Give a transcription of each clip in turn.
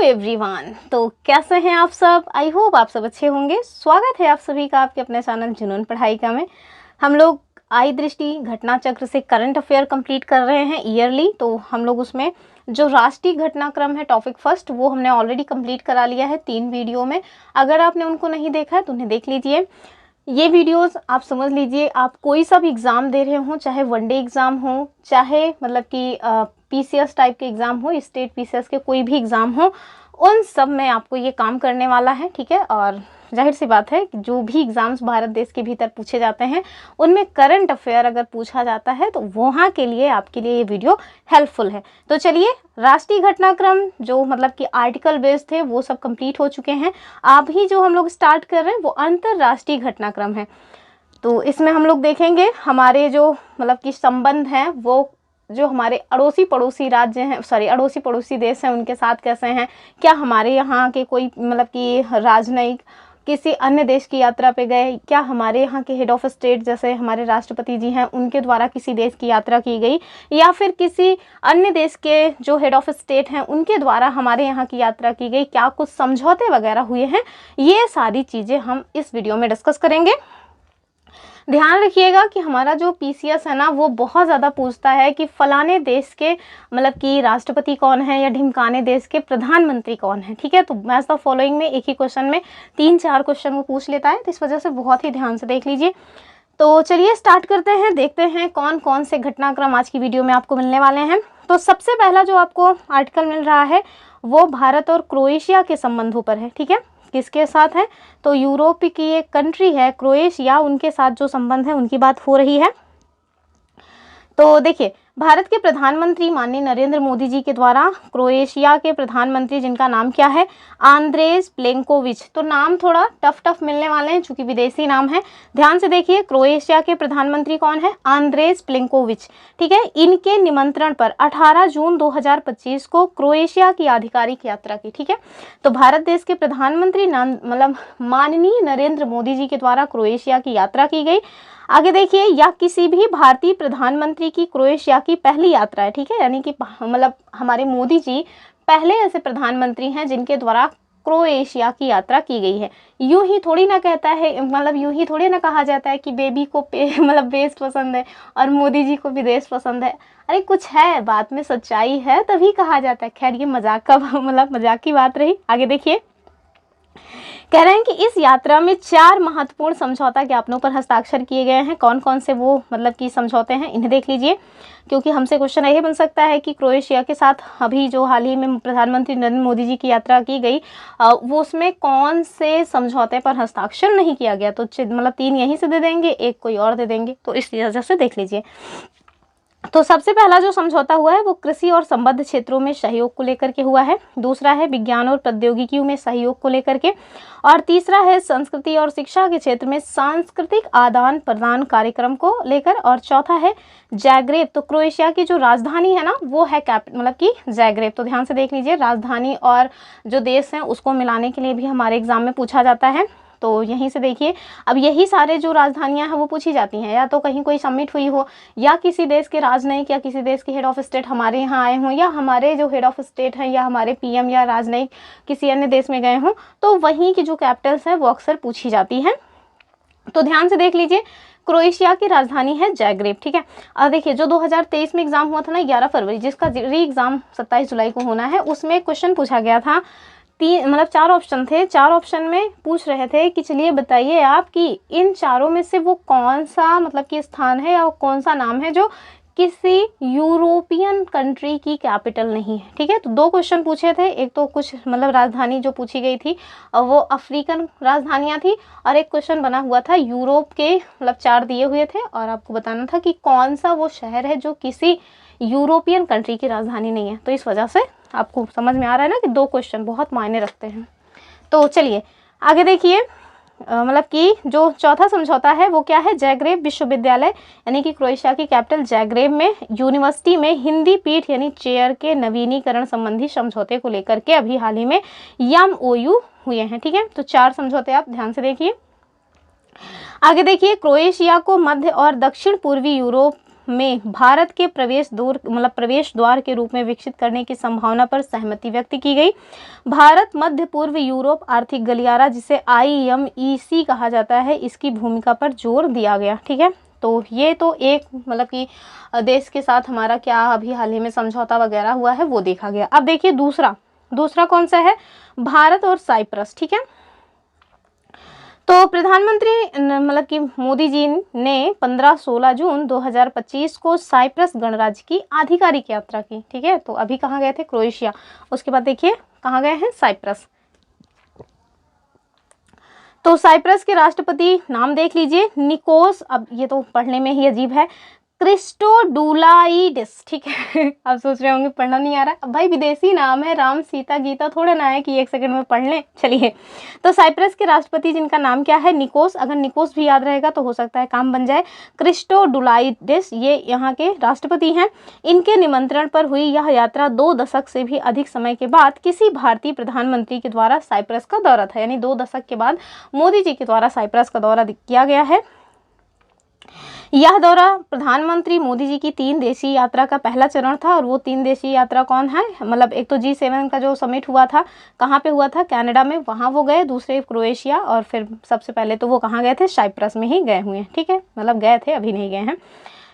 Everyone, तो कैसे हैं आप सब। आई होप आप सब अच्छे होंगे। स्वागत है आप सभी का आपके अपने चैनल जुनून पढ़ाई का में। हम लोग आई दृष्टि घटना चक्र से करंट अफेयर कंप्लीट कर रहे हैं ईयरली। तो हम लोग उसमें जो राष्ट्रीय घटनाक्रम है टॉपिक फर्स्ट, वो हमने ऑलरेडी कंप्लीट करा लिया है 3 वीडियो में। अगर आपने उनको नहीं देखा है तो उन्हें देख लीजिए। ये वीडियोस आप समझ लीजिए, आप कोई सा भी एग्ज़ाम दे रहे हो, चाहे वनडे एग्ज़ाम हो, चाहे मतलब कि पीसीएस टाइप के एग्ज़ाम हो, स्टेट पीसीएस के कोई भी एग्ज़ाम हो, उन सब में आपको ये काम करने वाला है। ठीक है। और जाहिर सी बात है कि जो भी एग्ज़ाम्स भारत देश के भीतर पूछे जाते हैं उनमें करंट अफेयर अगर पूछा जाता है तो वहाँ के लिए आपके लिए ये वीडियो हेल्पफुल है। तो चलिए, राष्ट्रीय घटनाक्रम जो मतलब कि आर्टिकल बेस्ड थे वो सब कंप्लीट हो चुके हैं। अभी जो हम लोग स्टार्ट कर रहे हैं वो अंतर्राष्ट्रीय घटनाक्रम है। तो इसमें हम लोग देखेंगे हमारे जो मतलब कि संबंध हैं वो जो हमारे अड़ोसी पड़ोसी राज्य हैं, अड़ोसी पड़ोसी देश हैं, उनके साथ कैसे हैं। क्या हमारे यहाँ के कोई मतलब कि राजनयिक किसी अन्य देश की यात्रा पे गए, क्या हमारे यहाँ के हेड ऑफ स्टेट जैसे हमारे राष्ट्रपति जी हैं उनके द्वारा किसी देश की यात्रा की गई, या फिर किसी अन्य देश के जो हेड ऑफ स्टेट हैं उनके द्वारा हमारे यहाँ की यात्रा की गई, क्या कुछ समझौते वगैरह हुए हैं। ये सारी चीज़ें हम इस वीडियो में डिस्कस करेंगे। ध्यान रखिएगा कि हमारा जो पीसीएस है ना वो बहुत ज़्यादा पूछता है कि फलाने देश के मतलब कि राष्ट्रपति कौन है या ढिमकाने देश के प्रधानमंत्री कौन है। ठीक है। तो मैच द फॉलोइंग में एक ही क्वेश्चन में 3-4 क्वेश्चन वो पूछ लेता है, तो इस वजह से बहुत ही ध्यान से देख लीजिए। तो चलिए स्टार्ट करते हैं, देखते हैं कौन कौन से घटनाक्रम आज की वीडियो में आपको मिलने वाले हैं। तो सबसे पहला जो आपको आर्टिकल मिल रहा है वो भारत और क्रोएशिया के संबंधों पर है। ठीक है। किसके साथ है? तो यूरोप की एक कंट्री है क्रोएशिया, उनके साथ जो संबंध है उनकी बात हो रही है। तो देखिए, भारत के प्रधानमंत्री माननीय नरेंद्र मोदी जी के द्वारा क्रोएशिया के प्रधानमंत्री जिनका नाम क्या है, आंद्रेज प्लेंकोविच। तो नाम थोड़ा टफ मिलने वाले हैं चूंकि विदेशी नाम है। ध्यान से देखिए, क्रोएशिया के प्रधानमंत्री कौन है? आंद्रेज प्लेंकोविच। ठीक है। इनके निमंत्रण पर 18 जून 2025 को क्रोएशिया की आधिकारिक यात्रा की। ठीक है। तो भारत देश के प्रधानमंत्री मतलब माननीय नरेंद्र मोदी जी के द्वारा क्रोएशिया की यात्रा की गई। आगे देखिए, या किसी भी भारतीय प्रधानमंत्री की क्रोएशिया की पहली यात्रा है। ठीक है। यानी कि मतलब हमारे मोदी जी पहले ऐसे प्रधानमंत्री हैं जिनके द्वारा क्रोएशिया की यात्रा की गई है। यूं ही थोड़ी ना कहता है, मतलब यूं ही थोड़ी ना कहा जाता है कि बेबी को मतलब देश पसंद है और मोदी जी को भी देश पसंद है। अरे कुछ है, बात में सच्चाई है तभी कहा जाता है। खैर ये मजाक का मतलब मजाक की बात रही। आगे देखिए, कह रहे हैं कि इस यात्रा में 4 महत्वपूर्ण समझौता ज्ञापनों पर हस्ताक्षर किए गए हैं। कौन कौन से वो मतलब कि समझौते हैं इन्हें देख लीजिए, क्योंकि हमसे क्वेश्चन यही बन सकता है कि क्रोएशिया के साथ अभी जो हाल ही में प्रधानमंत्री नरेंद्र मोदी जी की यात्रा की गई वो उसमें कौन से समझौते पर हस्ताक्षर नहीं किया गया। तो मतलब 3 यहीं से दे देंगे, एक कोई और दे देंगे। तो इस वजह से देख लीजिए। तो सबसे पहला जो समझौता हुआ है वो कृषि और संबद्ध क्षेत्रों में सहयोग को लेकर के हुआ है। दूसरा है विज्ञान और प्रौद्योगिकियों में सहयोग को लेकर के, और तीसरा है संस्कृति और शिक्षा के क्षेत्र में सांस्कृतिक आदान प्रदान कार्यक्रम को लेकर, और चौथा है ज़ाग्रेब। तो क्रोएशिया की जो राजधानी है ना वो है मतलब कि ज़ाग्रेब। तो ध्यान से देख लीजिए, राजधानी और जो देश हैं उसको मिलाने के लिए भी हमारे एग्जाम में पूछा जाता है। तो यहीं से देखिए, अब यही सारे जो राजधानियां हैं वो पूछी जाती हैं, या तो कहीं कोई समिट हुई हो, या किसी देश के राजनयिक या किसी देश के हेड ऑफ स्टेट हमारे यहाँ आए हों, या हमारे जो हेड ऑफ स्टेट हैं या हमारे पीएम या राजनयिक किसी अन्य देश में गए हों, तो वहीं की जो कैपिटल्स हैं वो अक्सर पूछी जाती हैं। तो ध्यान से देख लीजिए, क्रोएशिया की राजधानी है ज़ाग्रेब। ठीक है। और देखिए, जो 2023 में एग्जाम हुआ था ना 11 फरवरी, जिसका री एग्जाम 27 जुलाई को होना है, उसमें क्वेश्चन पूछा गया था। 4 ऑप्शन थे। 4 ऑप्शन में पूछ रहे थे कि चलिए बताइए आप कि इन चारों में से वो कौन सा मतलब कि स्थान है या कौन सा नाम है जो किसी यूरोपियन कंट्री की कैपिटल नहीं है। ठीक है। तो 2 क्वेश्चन पूछे थे। एक तो कुछ मतलब राजधानी जो पूछी गई थी और वो अफ्रीकन राजधानियां थी, और एक क्वेश्चन बना हुआ था यूरोप के, मतलब 4 दिए हुए थे और आपको बताना था कि कौन सा वो शहर है जो किसी यूरोपियन कंट्री की राजधानी नहीं है। तो इस वजह से आपको समझ में आ रहा है ना कि 2 क्वेश्चन बहुत मायने रखते हैं। तो चलिए आगे देखिए, मतलब कि जो चौथा समझौता है वो क्या है? ज़ाग्रेब विश्वविद्यालय यानी कि क्रोएशिया की कैपिटल ज़ाग्रेब में यूनिवर्सिटी में हिंदी पीठ यानी चेयर के नवीनीकरण संबंधी समझौते को लेकर के अभी हाल ही में MOU हुए हैं। ठीक है। तो 4 समझौते आप ध्यान से देखिए। आगे देखिए, क्रोएशिया को मध्य और दक्षिण पूर्वी यूरोप में भारत के प्रवेश द्वार के रूप में विकसित करने की संभावना पर सहमति व्यक्त की गई। भारत मध्य पूर्व यूरोप आर्थिक गलियारा, जिसे IMEC कहा जाता है, इसकी भूमिका पर जोर दिया गया। ठीक है, तो ये तो एक कि देश के साथ हमारा क्या अभी हाल ही में समझौता वगैरह हुआ है वो देखा गया। अब देखिए दूसरा कौन सा है, भारत और साइप्रस। ठीक है, तो प्रधानमंत्री मोदी जी ने 15-16 जून 2025 को साइप्रस गणराज्य की आधिकारिक यात्रा की। ठीक है, तो अभी कहाँ गए थे, क्रोएशिया, उसके बाद देखिए कहाँ गए हैं, साइप्रस। तो साइप्रस के राष्ट्रपति नाम देख लीजिए, निकोस, अब ये तो पढ़ने में ही अजीब है, क्रिस्टोडुलाइडिस। ठीक है, आप सोच रहे होंगे पढ़ना नहीं आ रहा है, अब भाई विदेशी नाम है, राम सीता गीता थोड़े ना है कि 1 सेकंड में पढ़ लें। चलिए, तो साइप्रस के राष्ट्रपति जिनका नाम क्या है, निकोस। अगर निकोस भी याद रहेगा तो हो सकता है काम बन जाए। क्रिस्टोडुलाइडिस ये यहाँ के राष्ट्रपति हैं। इनके निमंत्रण पर हुई यह यात्रा 2 दशक से भी अधिक समय के बाद किसी भारतीय प्रधानमंत्री के द्वारा साइप्रस का दौरा था, यानी 2 दशक के बाद मोदी जी के द्वारा साइप्रस का दौरा किया गया है। यह दौरा प्रधानमंत्री मोदी जी की 3 देशीय यात्रा का पहला चरण था। और वो 3 देशीय यात्रा कौन है, एक तो G7 का जो समिट हुआ था, कहाँ पे हुआ था, कनाडा में, वहाँ वो गए। दूसरे क्रोएशिया, और फिर सबसे पहले तो वो कहाँ गए थे, साइप्रस में ही गए हुए हैं। ठीक है, गए थे, अभी नहीं गए हैं।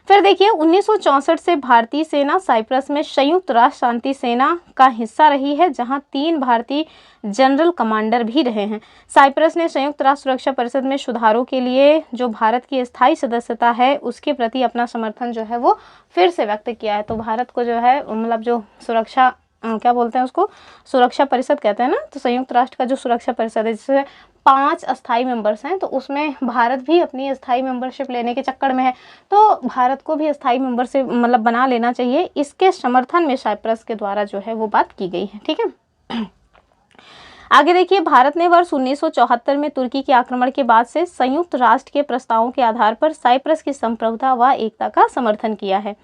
फिर देखिए 1964 से भारतीय सेना साइप्रस में संयुक्त राष्ट्र शांति सेना का हिस्सा रही है, जहां 3 भारतीय जनरल कमांडर भी रहे हैं। साइप्रस ने संयुक्त राष्ट्र सुरक्षा परिषद में सुधारों के लिए जो भारत की स्थायी सदस्यता है उसके प्रति अपना समर्थन जो है वो फिर से व्यक्त किया है। तो भारत को जो है जो सुरक्षा क्या बोलते हैं उसको, सुरक्षा परिषद कहते हैं ना, तो संयुक्त राष्ट्र का जो सुरक्षा परिषद है जिसमें 5 अस्थाई मेंबर्स हैं, तो उसमें भारत भी अपनी अस्थाई मेंबरशिप लेने के चक्कर में है। तो भारत को भी अस्थाई मेंबरशिप बना लेना चाहिए। इसके समर्थन में साइप्रस के द्वारा जो है वो बात की गई है। ठीक है, आगे देखिए, भारत ने वर्ष 1974 में तुर्की के आक्रमण के बाद से संयुक्त राष्ट्र के प्रस्तावों के आधार पर साइप्रस की संप्रभुता व एकता का समर्थन किया है।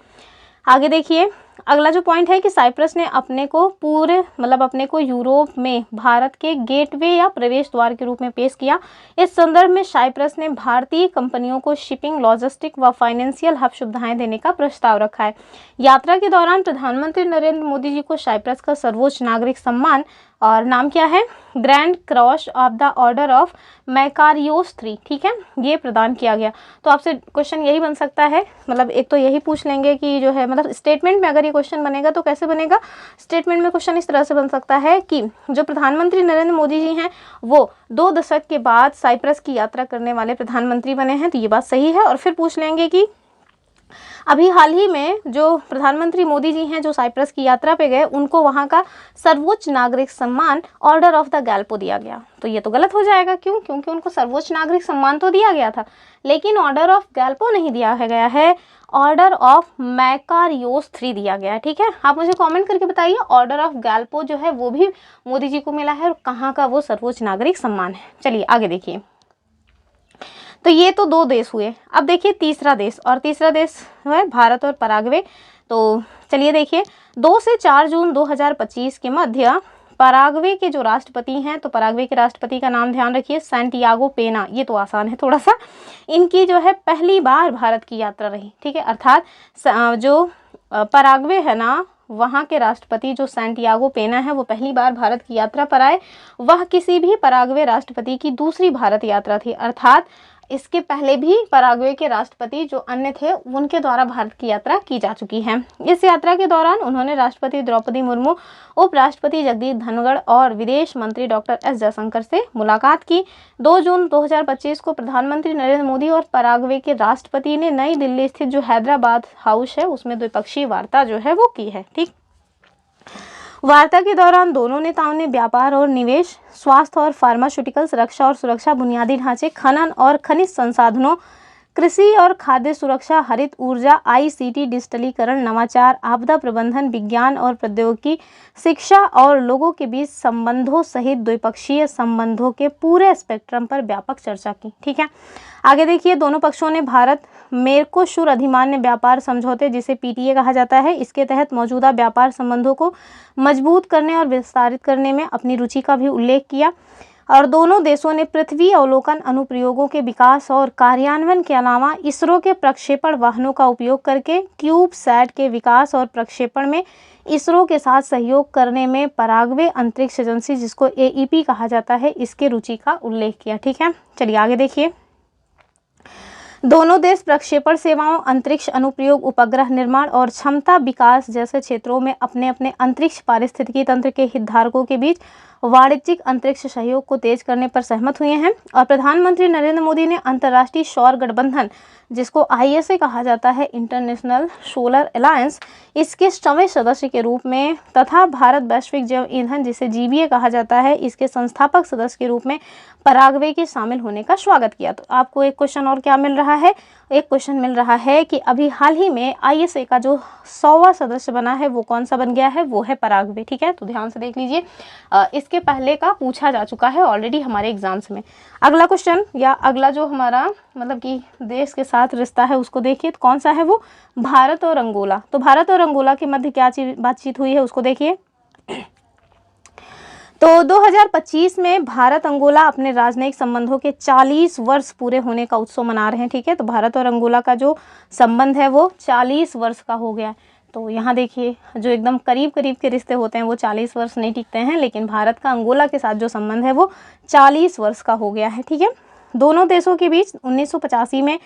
आगे देखिए, अगला जो पॉइंट है कि साइप्रस ने अपने को यूरोप में भारत के गेटवे या प्रवेश द्वार के रूप में पेश किया। इस संदर्भ में साइप्रस ने भारतीय कंपनियों को शिपिंग, लॉजिस्टिक व फाइनेंशियल हब सुविधाएं देने का प्रस्ताव रखा है। यात्रा के दौरान प्रधानमंत्री नरेंद्र मोदी जी को साइप्रस का सर्वोच्च नागरिक सम्मान, और नाम क्या है, grand cross of the order of Makarios III, ठीक है, ये प्रदान किया गया। तो आपसे क्वेश्चन यही बन सकता है, एक तो यही पूछ लेंगे कि जो है स्टेटमेंट में अगर ये क्वेश्चन बनेगा तो कैसे बनेगा। स्टेटमेंट में क्वेश्चन इस तरह से बन सकता है कि जो प्रधानमंत्री नरेंद्र मोदी जी हैं वो 2 दशक के बाद साइप्रस की यात्रा करने वाले प्रधानमंत्री बने हैं, तो ये बात सही है। और फिर पूछ लेंगे कि अभी हाल ही में जो प्रधानमंत्री मोदी जी हैं जो साइप्रस की यात्रा पे गए, उनको वहाँ का सर्वोच्च नागरिक सम्मान ऑर्डर ऑफ द गैल्पो दिया गया। तो ये तो गलत हो जाएगा, क्यों, क्योंकि उनको सर्वोच्च नागरिक सम्मान तो दिया गया था, लेकिन ऑर्डर ऑफ गैल्पो नहीं दिया गया है, ऑर्डर ऑफ मैकारियोस III दिया गया है। ठीक है, आप मुझे कमेंट करके बताइए ऑर्डर ऑफ गैल्पो जो है वो भी मोदी जी को मिला है और कहाँ का वो सर्वोच्च नागरिक सम्मान है। चलिए आगे देखिए, तो ये तो 2 देश हुए। अब देखिए तीसरा देश, और तीसरा देश है भारत और पराग्वे। तो चलिए देखिए, 2 से 4 जून 2025 के मध्य पराग्वे के जो राष्ट्रपति हैं, तो पराग्वे के राष्ट्रपति का नाम ध्यान रखिए, सैंटियागो पेना। ये तो आसान है थोड़ा सा। इनकी जो है पहली बार भारत की यात्रा रही। ठीक है, अर्थात जो पराग्वे है ना, वहाँ के राष्ट्रपति जो सैंटियागो पेना है वो पहली बार भारत की यात्रा पर आए। वह किसी भी पराग्वे राष्ट्रपति की दूसरी भारत यात्रा थी, अर्थात इसके पहले भी पराग्वे के राष्ट्रपति जो अन्य थे उनके द्वारा भारत की यात्रा की जा चुकी है। इस यात्रा के दौरान उन्होंने राष्ट्रपति द्रौपदी मुर्मू, उपराष्ट्रपति जगदीप धनखड़ और विदेश मंत्री डॉक्टर एस जयशंकर से मुलाकात की। 2 जून 2025 को प्रधानमंत्री नरेंद्र मोदी और पराग्वे के राष्ट्रपति ने नई दिल्ली स्थित जो हैदराबाद हाउस है उसमें द्विपक्षीय वार्ता जो है वो की है। ठीक, वार्ता के दौरान दोनों नेताओं ने व्यापार और निवेश, स्वास्थ्य और फार्मास्यूटिकल्स, रक्षा और सुरक्षा, बुनियादी ढांचे, खनन और खनिज संसाधनों, कृषि और खाद्य सुरक्षा, हरित ऊर्जा, ICT, डिजिटलीकरण, नवाचार, आपदा प्रबंधन, विज्ञान और प्रौद्योगिकी, शिक्षा और लोगों के बीच संबंधों सहित द्विपक्षीय संबंधों के पूरे स्पेक्ट्रम पर व्यापक चर्चा की। ठीक है, आगे देखिए, दोनों पक्षों ने भारत मेरकोसुर अधिमान्य व्यापार समझौते, जिसे PTA कहा जाता है, इसके तहत मौजूदा व्यापार संबंधों को मजबूत करने और विस्तारित करने में अपनी रुचि का भी उल्लेख किया। और दोनों देशों ने पृथ्वी अवलोकन अनुप्रयोगों के विकास और कार्यान्वयन के अलावा इसरो के प्रक्षेपण वाहनों का उपयोग करके क्यूबसैट के विकास और प्रक्षेपण में इसरो के साथ सहयोग करने में पराग्वे अंतरिक्ष एजेंसी, जिसको AEP कहा जाता है, इसके रुचि का उल्लेख किया। ठीक है, चलिए आगे देखिए। दोनों देश प्रक्षेपण सेवाओं, अंतरिक्ष अनुप्रयोग, उपग्रह निर्माण और क्षमता विकास जैसे क्षेत्रों में अपने अपने अंतरिक्ष पारिस्थितिकी तंत्र के हितधारकों के बीच वाणिज्यिक अंतरिक्ष सहयोग को तेज करने पर सहमत हुए हैं। और प्रधानमंत्री नरेंद्र मोदी ने अंतर्राष्ट्रीय सौर गठबंधन, जिसको ISA कहा जाता है, इंटरनेशनल सोलर अलायंस, इसके 6वें सदस्य के रूप में तथा भारत वैश्विक जैव ईंधन, जिसे GBA कहा जाता है, इसके संस्थापक सदस्य के रूप में पराग्वे के शामिल होने का स्वागत किया। तो आपको एक क्वेश्चन और क्या मिल रहा है, एक क्वेश्चन मिल रहा है कि अभी हाल ही में ISA का जो 100वां सदस्य बना है वो कौन सा बन गया है, वो है पराग्वे। ठीक है, तो ध्यान से देख लीजिए, इसके पहले का पूछा जा चुका है ऑलरेडी हमारे एग्जाम्स में। अगला क्वेश्चन या अगला जो हमारा मतलब कि देश के साथ रिश्ता है उसको देखिए, तो कौन सा है वो, भारत और अंगोला। तो भारत और अंगोला के मध्य क्या बातचीत हुई है उसको देखिए। तो 2025 में भारत अंगोला अपने राजनयिक संबंधों के 40 वर्ष पूरे होने का उत्सव मना रहे हैं। ठीक है, तो भारत और अंगोला का जो संबंध है वो 40 वर्ष का हो गया है। तो यहाँ देखिए, जो एकदम करीब करीब के रिश्ते होते हैं वो 40 वर्ष नहीं टिकते हैं, लेकिन भारत का अंगोला के साथ जो संबंध है वो 40 वर्ष का हो गया है। ठीक है, दोनों देशों के बीच 1985 में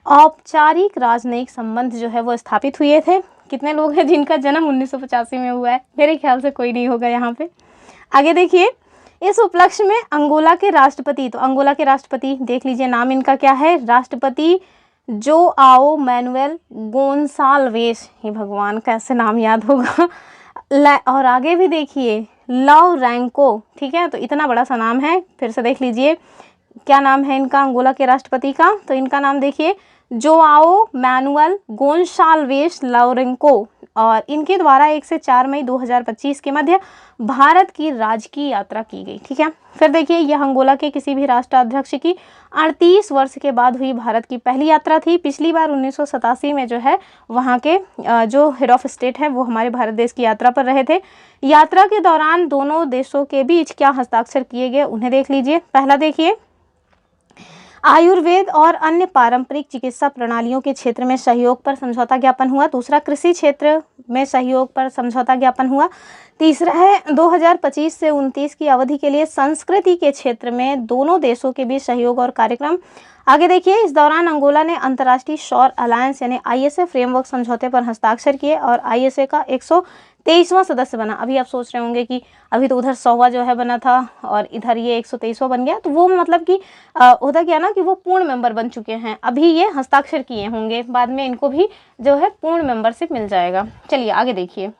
औपचारिक राजनयिक संबंध जो है वो स्थापित हुए थे। कितने लोग हैं जिनका जन्म 1985 में हुआ है? मेरे ख्याल से कोई नहीं होगा यहाँ पे। आगे देखिए, इस उपलक्ष्य में अंगोला के राष्ट्रपति, तो अंगोला के राष्ट्रपति देख लीजिए, नाम इनका क्या है, राष्ट्रपति जोआओ मैनुएल गोंसाल्वेस। हे भगवान, कैसे नाम याद होगा। और आगे भी देखिए, लवरेंको। ठीक है, तो इतना बड़ा सा नाम है। फिर से देख लीजिए क्या नाम है इनका, अंगोला के राष्ट्रपति का, तो इनका नाम देखिए जोआओ मैनुएल गोंसाल्वेस लवरेंको। और इनके द्वारा 1 से 4 मई 2025 के मध्य भारत की राजकीय यात्रा की गई। ठीक है, फिर देखिए, यह अंगोला के किसी भी राष्ट्राध्यक्ष की 38 वर्ष के बाद हुई भारत की पहली यात्रा थी। पिछली बार 1987 में जो है वहाँ के जो हेड ऑफ स्टेट है वो हमारे भारत देश की यात्रा पर रहे थे। यात्रा के दौरान दोनों देशों के बीच क्या हस्ताक्षर किए गए उन्हें देख लीजिए। पहला देखिए, आयुर्वेद और अन्य पारंपरिक चिकित्सा प्रणालियों के क्षेत्र में सहयोग पर समझौता ज्ञापन हुआ। दूसरा, कृषि क्षेत्र में सहयोग पर समझौता ज्ञापन हुआ। तीसरा है 2025 से 29 की अवधि के लिए संस्कृति के क्षेत्र में दोनों देशों के बीच सहयोग और कार्यक्रम। आगे देखिए, इस दौरान अंगोला ने अंतर्राष्ट्रीय सौर अलायंस यानी ISA फ्रेमवर्क समझौते पर हस्ताक्षर किए और ISA का 123वां सदस्य बना। अभी आप सोच रहे होंगे कि अभी तो उधर 100वां जो है बना था और इधर ये 123वां बन गया, तो वो मतलब कि होता क्या ना कि वो पूर्ण मेंबर बन चुके हैं। अभी ये हस्ताक्षर किए होंगे, बाद में इनको भी जो है पूर्ण मेंबरशिप मिल जाएगा। चलिए आगे देखिए,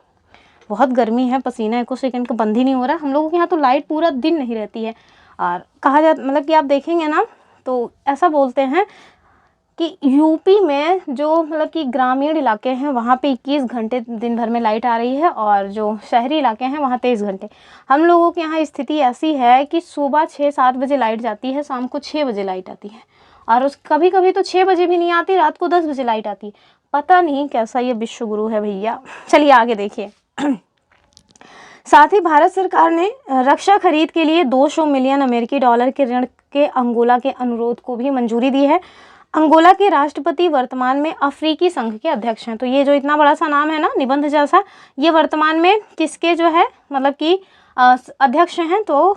बहुत गर्मी है, पसीना एको सेकंड का बंद ही नहीं हो रहा। हम लोगों के यहाँ तो लाइट पूरा दिन नहीं रहती है। और कहा जाता मतलब कि आप देखेंगे ना तो ऐसा बोलते हैं कि यूपी में जो मतलब कि ग्रामीण इलाके हैं वहाँ पे 21 घंटे दिन भर में लाइट आ रही है और जो शहरी इलाके हैं वहाँ 23 घंटे। हम लोगों के यहाँ स्थिति ऐसी है कि सुबह 6-7 बजे लाइट जाती है, शाम को 6 बजे लाइट आती है और उस कभी कभी तो 6 बजे भी नहीं आती, रात को 10 बजे लाइट आती है। पता नहीं कैसा ये विश्व गुरु है भैया। चलिए आगे देखिए। साथ ही भारत सरकार ने रक्षा खरीद के लिए $200 मिलियन अमेरिकी डॉलर के ऋण के अंगोला के अनुरोध को भी मंजूरी दी है। अंगोला के राष्ट्रपति वर्तमान में अफ्रीकी संघ के अध्यक्ष हैं। तो ये जो इतना बड़ा सा नाम है ना, निबंध जैसा, ये वर्तमान में किसके जो है मतलब कि अध्यक्ष हैं। तो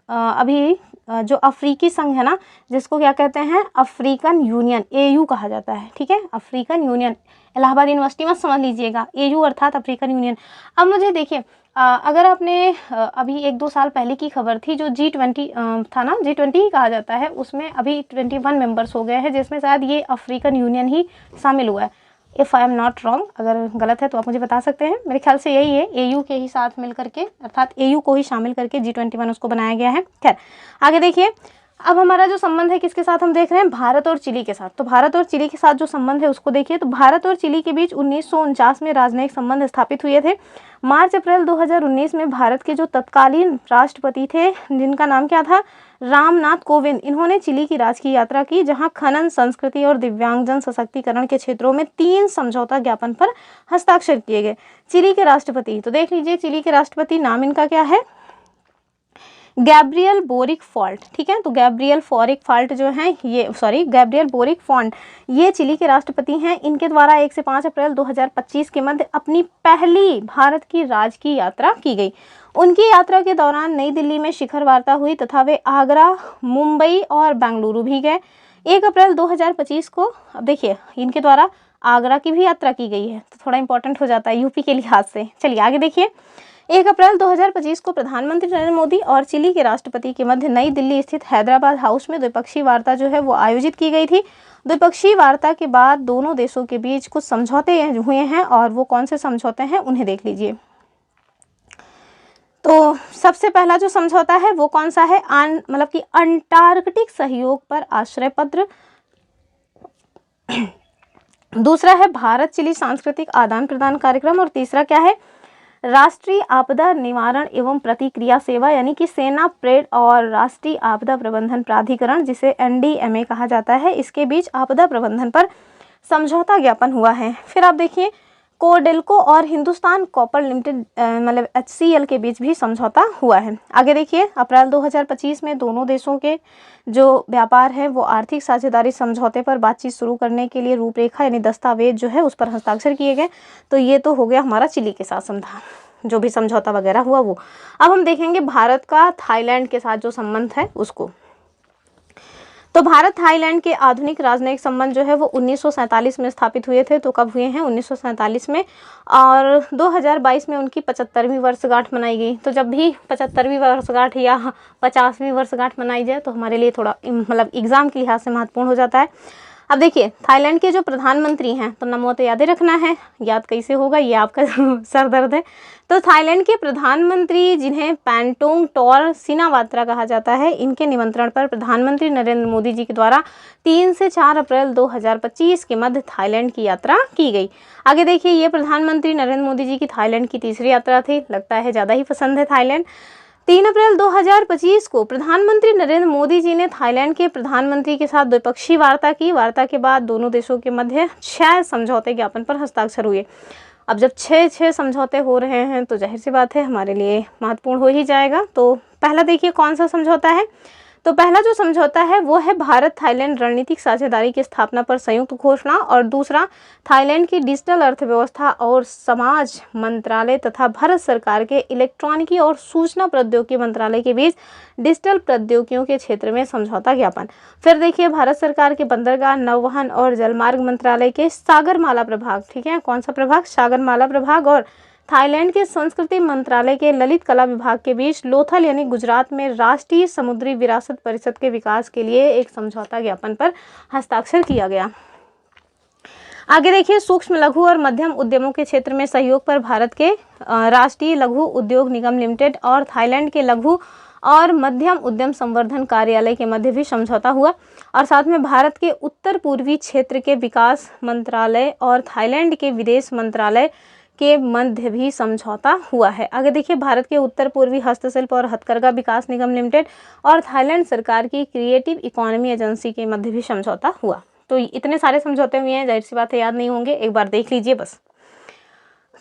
अभी जो अफ्रीकी संघ है ना, जिसको क्या कहते हैं, अफ्रीकन यूनियन, AU कहा जाता है। ठीक है, अफ्रीकन यूनियन, इलाहाबाद यूनिवर्सिटी में समझ लीजिएगा, AU अर्थात अफ्रीकन यूनियन। अब मुझे देखिए, अगर आपने अभी 1-2 साल पहले की खबर थी, जो G20 था ना, G20 ही कहा जाता है, उसमें अभी 21 मेंबर्स हो गए हैं, जिसमें शायद ये अफ्रीकन यूनियन ही शामिल हुआ है। If I am not wrong, अगर गलत है तो आप मुझे बता सकते हैं। मेरे ख्याल से यही है, AU के ही साथ मिल करके, अर्थात AU को ही शामिल करके G21 उसको बनाया गया है। खैर आगे देखिए, अब हमारा जो संबंध है किसके साथ हम देख रहे हैं, भारत और चिली के साथ। तो भारत और चिली के साथ जो संबंध है उसको देखिए। तो भारत और चिली के बीच 1949 में राजनयिक संबंध स्थापित हुए थे। मार्च-अप्रैल 2019 में भारत के जो तत्कालीन राष्ट्रपति थे, जिनका नाम क्या था, रामनाथ कोविंद, इन्होंने चिली की राजकीय यात्रा की, जहां खनन, संस्कृति और दिव्यांगजन सशक्तिकरण के क्षेत्रों में 3 समझौता ज्ञापन पर हस्ताक्षर किए गए। चिली के राष्ट्रपति, तो देख लीजिए चिली के राष्ट्रपति नाम इनका क्या है, गैब्रियल बोरिक फॉल्ट, ठीक है। तो गैब्रियल बोरिक फॉल्ट जो है गैब्रियल बोरिक फॉन्ट ये चिली के राष्ट्रपति हैं। इनके द्वारा 1 से 5 अप्रैल 2025 के मध्य अपनी पहली भारत की राजकीय यात्रा की गई। उनकी यात्रा के दौरान नई दिल्ली में शिखर वार्ता हुई तथा वे आगरा, मुंबई और बेंगलुरु भी गए। 1 अप्रैल 2025 को, अब देखिए इनके द्वारा आगरा की भी यात्रा की गई है, तो थोड़ा इंपॉर्टेंट हो जाता है यूपी के लिहाज से। चलिए आगे देखिए। 1 अप्रैल 2025 को प्रधानमंत्री नरेंद्र मोदी और चिली के राष्ट्रपति के मध्य नई दिल्ली स्थित हैदराबाद हाउस में द्विपक्षीय वार्ता जो है वो आयोजित की गई थी। द्विपक्षीय वार्ता के बाद दोनों देशों के बीच कुछ समझौते हुए हैं, और वो कौन से समझौते हैं उन्हें देख लीजिए। तो सबसे पहला जो समझौता है वो कौन सा है, मतलब कि अंटार्कटिक सहयोग पर आश्रय पत्र। दूसरा है भारत चिली सांस्कृतिक आदान प्रदान कार्यक्रम, और तीसरा क्या है, राष्ट्रीय आपदा निवारण एवं प्रतिक्रिया सेवा यानी कि सेना परेड और राष्ट्रीय आपदा प्रबंधन प्राधिकरण जिसे NDMA कहा जाता है, इसके बीच आपदा प्रबंधन पर समझौता ज्ञापन हुआ है। फिर आप देखिए कोडेल्को और हिंदुस्तान कॉपर लिमिटेड मतलब HCL के बीच भी समझौता हुआ है। आगे देखिए अप्रैल 2025 में दोनों देशों के जो व्यापार है वो आर्थिक साझेदारी समझौते पर बातचीत शुरू करने के लिए रूपरेखा यानी दस्तावेज जो है उस पर हस्ताक्षर किए गए। तो ये तो हो गया हमारा चिली के साथ जो भी समझौता वगैरह हुआ वो। अब हम देखेंगे भारत का थाईलैंड के साथ जो संबंध है उसको। तो भारत थाईलैंड के आधुनिक राजनयिक संबंध जो है वो 1947 में स्थापित हुए थे। तो कब हुए हैं, 1947 में, और 2022 में उनकी 75वीं वर्षगांठ मनाई गई। तो जब भी 75वीं वर्षगांठ या 50वीं वर्षगांठ मनाई जाए तो हमारे लिए थोड़ा मतलब एग्जाम के लिहाज से महत्वपूर्ण हो जाता है। अब देखिए थाईलैंड के जो प्रधानमंत्री हैं, तो नमो तो याद ही रखना है, याद कैसे होगा ये आपका सर दर्द है। तो थाईलैंड के प्रधानमंत्री जिन्हें पैंटोंग टोर सिनावात्रा कहा जाता है, इनके निमंत्रण पर प्रधानमंत्री नरेंद्र मोदी जी के द्वारा 3 से 4 अप्रैल 2025 के मध्य थाईलैंड की यात्रा की गई। आगे देखिए ये प्रधानमंत्री नरेंद्र मोदी जी की थाईलैंड की तीसरी यात्रा थी। लगता है ज़्यादा ही पसंद है थाईलैंड। 3 अप्रैल 2025 को प्रधानमंत्री नरेंद्र मोदी जी ने थाईलैंड के प्रधानमंत्री के साथ द्विपक्षीय वार्ता की। वार्ता के बाद दोनों देशों के मध्य 6 समझौते ज्ञापन पर हस्ताक्षर हुए। अब जब 6 समझौते हो रहे हैं तो जाहिर सी बात है हमारे लिए महत्वपूर्ण हो ही जाएगा। तो पहला देखिए कौन सा समझौता है। तो पहला जो समझौता है वो है भारत थाईलैंड रणनीतिक साझेदारी की स्थापना पर संयुक्त घोषणा, और दूसरा थाईलैंड की डिजिटल अर्थव्यवस्था और समाज मंत्रालय तथा भारत सरकार के इलेक्ट्रॉनिकी और सूचना प्रौद्योगिकी मंत्रालय के बीच डिजिटल प्रौद्योगिकियों के क्षेत्र में समझौता ज्ञापन। फिर देखिए भारत सरकार के बंदरगाह, नौवहन और जलमार्ग मंत्रालय के सागरमाला प्रभाग, ठीक है, कौन सा प्रभाग, सागरमाला प्रभाग, और थाईलैंड के संस्कृति मंत्रालय के ललित कला विभाग के बीच लोथल यानी गुजरात में राष्ट्रीय समुद्री विरासत परिषद के विकास के लिए एक समझौता ज्ञापन पर हस्ताक्षर किया गया। आगे देखिए सूक्ष्म लघु और मध्यम उद्यमों के क्षेत्र में सहयोग पर भारत के राष्ट्रीय लघु उद्योग निगम लिमिटेड और थाईलैंड के लघु और मध्यम उद्यम संवर्धन कार्यालय के मध्य भी समझौता हुआ, और साथ में भारत के उत्तर पूर्वी क्षेत्र के विकास मंत्रालय और थाईलैंड के विदेश मंत्रालय के मध्य भी समझौता हुआ है। आगे देखिए भारत के उत्तर पूर्वी हस्तशिल्प और हथकरघा विकास निगम लिमिटेड और थाईलैंड सरकार की क्रिएटिव इकोनॉमी एजेंसी के मध्य भी समझौता हुआ। तो इतने सारे समझौते हुए हैं, जाहिर सी बात है याद नहीं होंगे, एक बार देख लीजिए बस,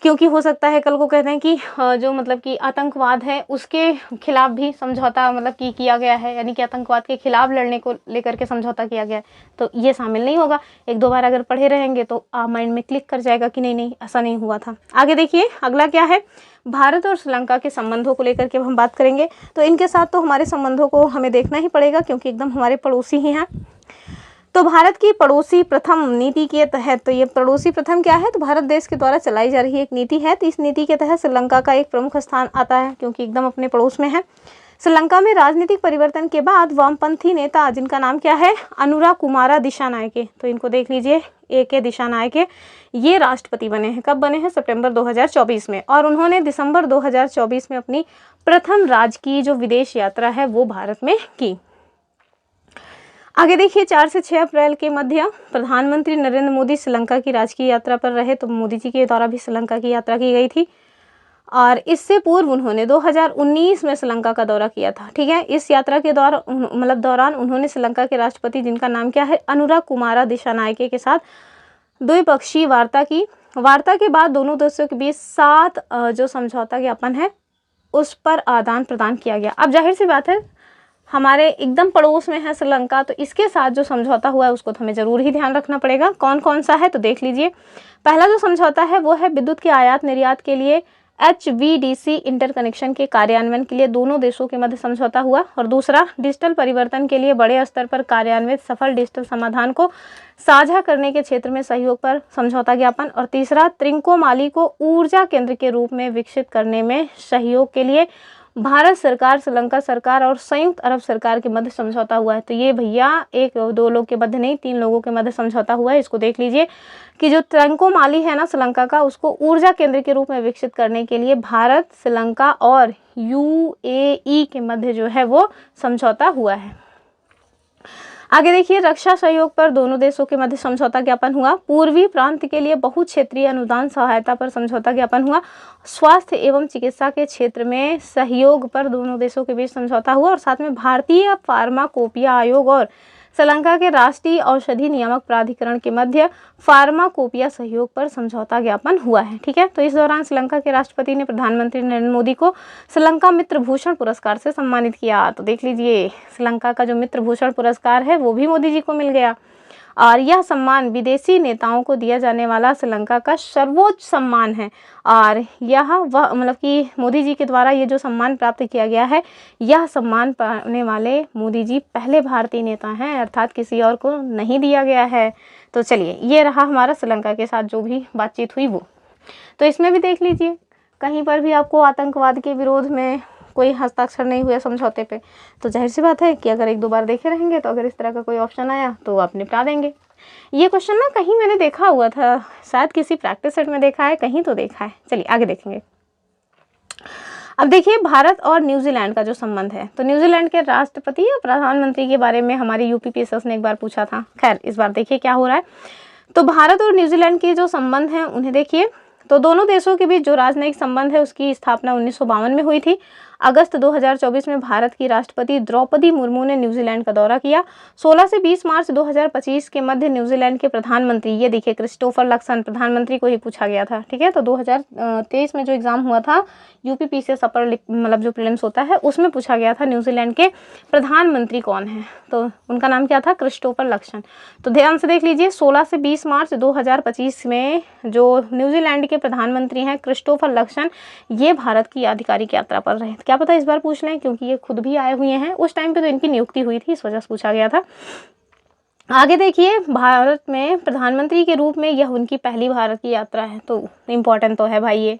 क्योंकि हो सकता है कल को कहते हैं कि जो मतलब कि आतंकवाद है उसके खिलाफ भी समझौता मतलब कि किया गया है, यानी कि आतंकवाद के खिलाफ लड़ने को लेकर के समझौता किया गया है, तो ये शामिल नहीं होगा। 1-2 बार अगर पढ़े रहेंगे तो माइंड में क्लिक कर जाएगा कि नहीं ऐसा नहीं हुआ था। आगे देखिए अगला क्या है, भारत और श्रीलंका के संबंधों को लेकर के हम बात करेंगे। तो इनके साथ तो हमारे संबंधों को हमें देखना ही पड़ेगा क्योंकि एकदम हमारे पड़ोसी ही हैं। तो भारत की पड़ोसी प्रथम नीति के तहत, तो ये पड़ोसी प्रथम क्या है, तो भारत देश के द्वारा चलाई जा रही एक नीति है। तो इस नीति के तहत श्रीलंका का एक प्रमुख स्थान आता है क्योंकि एकदम अपने पड़ोस में है। श्रीलंका में राजनीतिक परिवर्तन के बाद वामपंथी नेता जिनका नाम क्या है, अनुरा कुमारा दिशानायके, तो इनको देख लीजिए, AK दिशानायके, ये राष्ट्रपति बने हैं। कब बने हैं, सितंबर 2024 में, और उन्होंने दिसंबर 2024 में अपनी प्रथम राजकीय जो विदेश यात्रा है वो भारत में की। आगे देखिए 4 से 6 अप्रैल के मध्य प्रधानमंत्री नरेंद्र मोदी श्रीलंका की राजकीय यात्रा पर रहे। तो मोदी जी के द्वारा भी श्रीलंका की यात्रा की गई थी, और इससे पूर्व उन्होंने 2019 में श्रीलंका का दौरा किया था। ठीक है, इस यात्रा के दौरान उन्होंने श्रीलंका के राष्ट्रपति जिनका नाम क्या है, अनुरा कुमारा दिशानायके के साथ द्विपक्षीय वार्ता की। वार्ता के बाद दोनों देशों के बीच 7 जो समझौता ज्ञापन है उस पर आदान प्रदान किया गया। अब जाहिर सी बात है, हमारे एकदम पड़ोस में है श्रीलंका, तो इसके साथ जो समझौता हुआ है उसको तो हमें ज़रूर ही ध्यान रखना पड़ेगा। कौन कौन सा है तो देख लीजिए। पहला जो समझौता है वो है विद्युत के आयात निर्यात के लिए HVDC इंटरकनेक्शन के कार्यान्वयन के लिए दोनों देशों के मध्य समझौता हुआ। और दूसरा, डिजिटल परिवर्तन के लिए बड़े स्तर पर कार्यान्वित सफल डिजिटल समाधान को साझा करने के क्षेत्र में सहयोग पर समझौता ज्ञापन। और तीसरा, त्रिंकोमाली को ऊर्जा केंद्र के रूप में विकसित करने में सहयोग के लिए भारत सरकार, श्रीलंका सरकार और संयुक्त अरब सरकार के मध्य समझौता हुआ है। तो ये भैया एक दो लोग के मध्य नहीं, 3 लोगों के मध्य समझौता हुआ है। इसको देख लीजिए कि जो त्रिंकोमाली है ना श्रीलंका का, उसको ऊर्जा केंद्र के रूप में विकसित करने के लिए भारत, श्रीलंका और UAE के मध्य जो है वो समझौता हुआ है। आगे देखिए, रक्षा सहयोग पर दोनों देशों के मध्य समझौता ज्ञापन हुआ। पूर्वी प्रांत के लिए बहुक्षेत्रीय अनुदान सहायता पर समझौता ज्ञापन हुआ। स्वास्थ्य एवं चिकित्सा के क्षेत्र में सहयोग पर दोनों देशों के बीच समझौता हुआ। और साथ में भारतीय फार्माकोपिया आयोग और श्रीलंका के राष्ट्रीय औषधि नियामक प्राधिकरण के मध्य फार्माकोपिया सहयोग पर समझौता ज्ञापन हुआ है। ठीक है, तो इस दौरान श्रीलंका के राष्ट्रपति ने प्रधानमंत्री नरेंद्र मोदी को श्रीलंका मित्र भूषण पुरस्कार से सम्मानित किया। तो देख लीजिए, श्रीलंका का जो मित्र भूषण पुरस्कार है वो भी मोदी जी को मिल गया। और यह सम्मान विदेशी नेताओं को दिया जाने वाला श्रीलंका का सर्वोच्च सम्मान है। और यह वह मतलब कि मोदी जी के द्वारा ये जो सम्मान प्राप्त किया गया है, यह सम्मान पाने वाले मोदी जी पहले भारतीय नेता हैं, अर्थात किसी और को नहीं दिया गया है। तो चलिए, ये रहा हमारा श्रीलंका के साथ जो भी बातचीत हुई वो। तो इसमें भी देख लीजिए, कहीं पर भी आपको आतंकवाद के विरोध में कोई हस्ताक्षर नहीं हुआ समझौते पे। तो जाहिर सी बात है कि अगर 1-2 बार देखे रहेंगे तो अगर इस तरह का कोई ऑप्शन आया तो आप निपटा देंगे। ये क्वेश्चन ना कहीं मैंने देखा हुआ था, शायद किसी प्रैक्टिस सेट में देखा है, कहीं तो देखा है। चलिए आगे देखेंगे। अब देखिए, भारत और न्यूजीलैंड का जो संबंध है, तो न्यूजीलैंड के राष्ट्रपति या प्रधानमंत्री के बारे में हमारे UPPSS ने एक बार पूछा था। खैर, इस बार देखिए क्या हो रहा है। तो भारत और न्यूजीलैंड के जो संबंध हैं उन्हें देखिए। तो दोनों देशों के बीच जो राजनयिक संबंध है उसकी स्थापना 1952 में हुई थी। अगस्त 2024 में भारत की राष्ट्रपति द्रौपदी मुर्मू ने न्यूजीलैंड का दौरा किया। 16 से 20 मार्च 2025 के मध्य न्यूजीलैंड के प्रधानमंत्री, ये देखिए क्रिस्टोफर लक्सन, प्रधानमंत्री को ही पूछा गया था। ठीक है, तो 2023 में जो एग्जाम हुआ था UPPSS अपर मतलब जो प्रीलिम्स होता है उसमें पूछा गया था न्यूजीलैंड के प्रधानमंत्री कौन है, तो उनका नाम क्या था, क्रिस्टोफर लक्सन। तो ध्यान से देख लीजिए, 16 से 20 मार्च 2025 में जो न्यूजीलैंड के प्रधानमंत्री हैं क्रिस्टोफर लक्सन, ये भारत की आधिकारिक यात्रा पर रहे। क्या पता इस बार पूछ लें, क्योंकि ये खुद भी आए हुए हैं। उस टाइम पे तो इनकी नियुक्ति हुई थी, इस वजह से पूछा गया था। आगे देखिए, भारत में प्रधानमंत्री के रूप में यह उनकी पहली भारत की यात्रा है, तो इम्पोर्टेंट तो है भाई ये।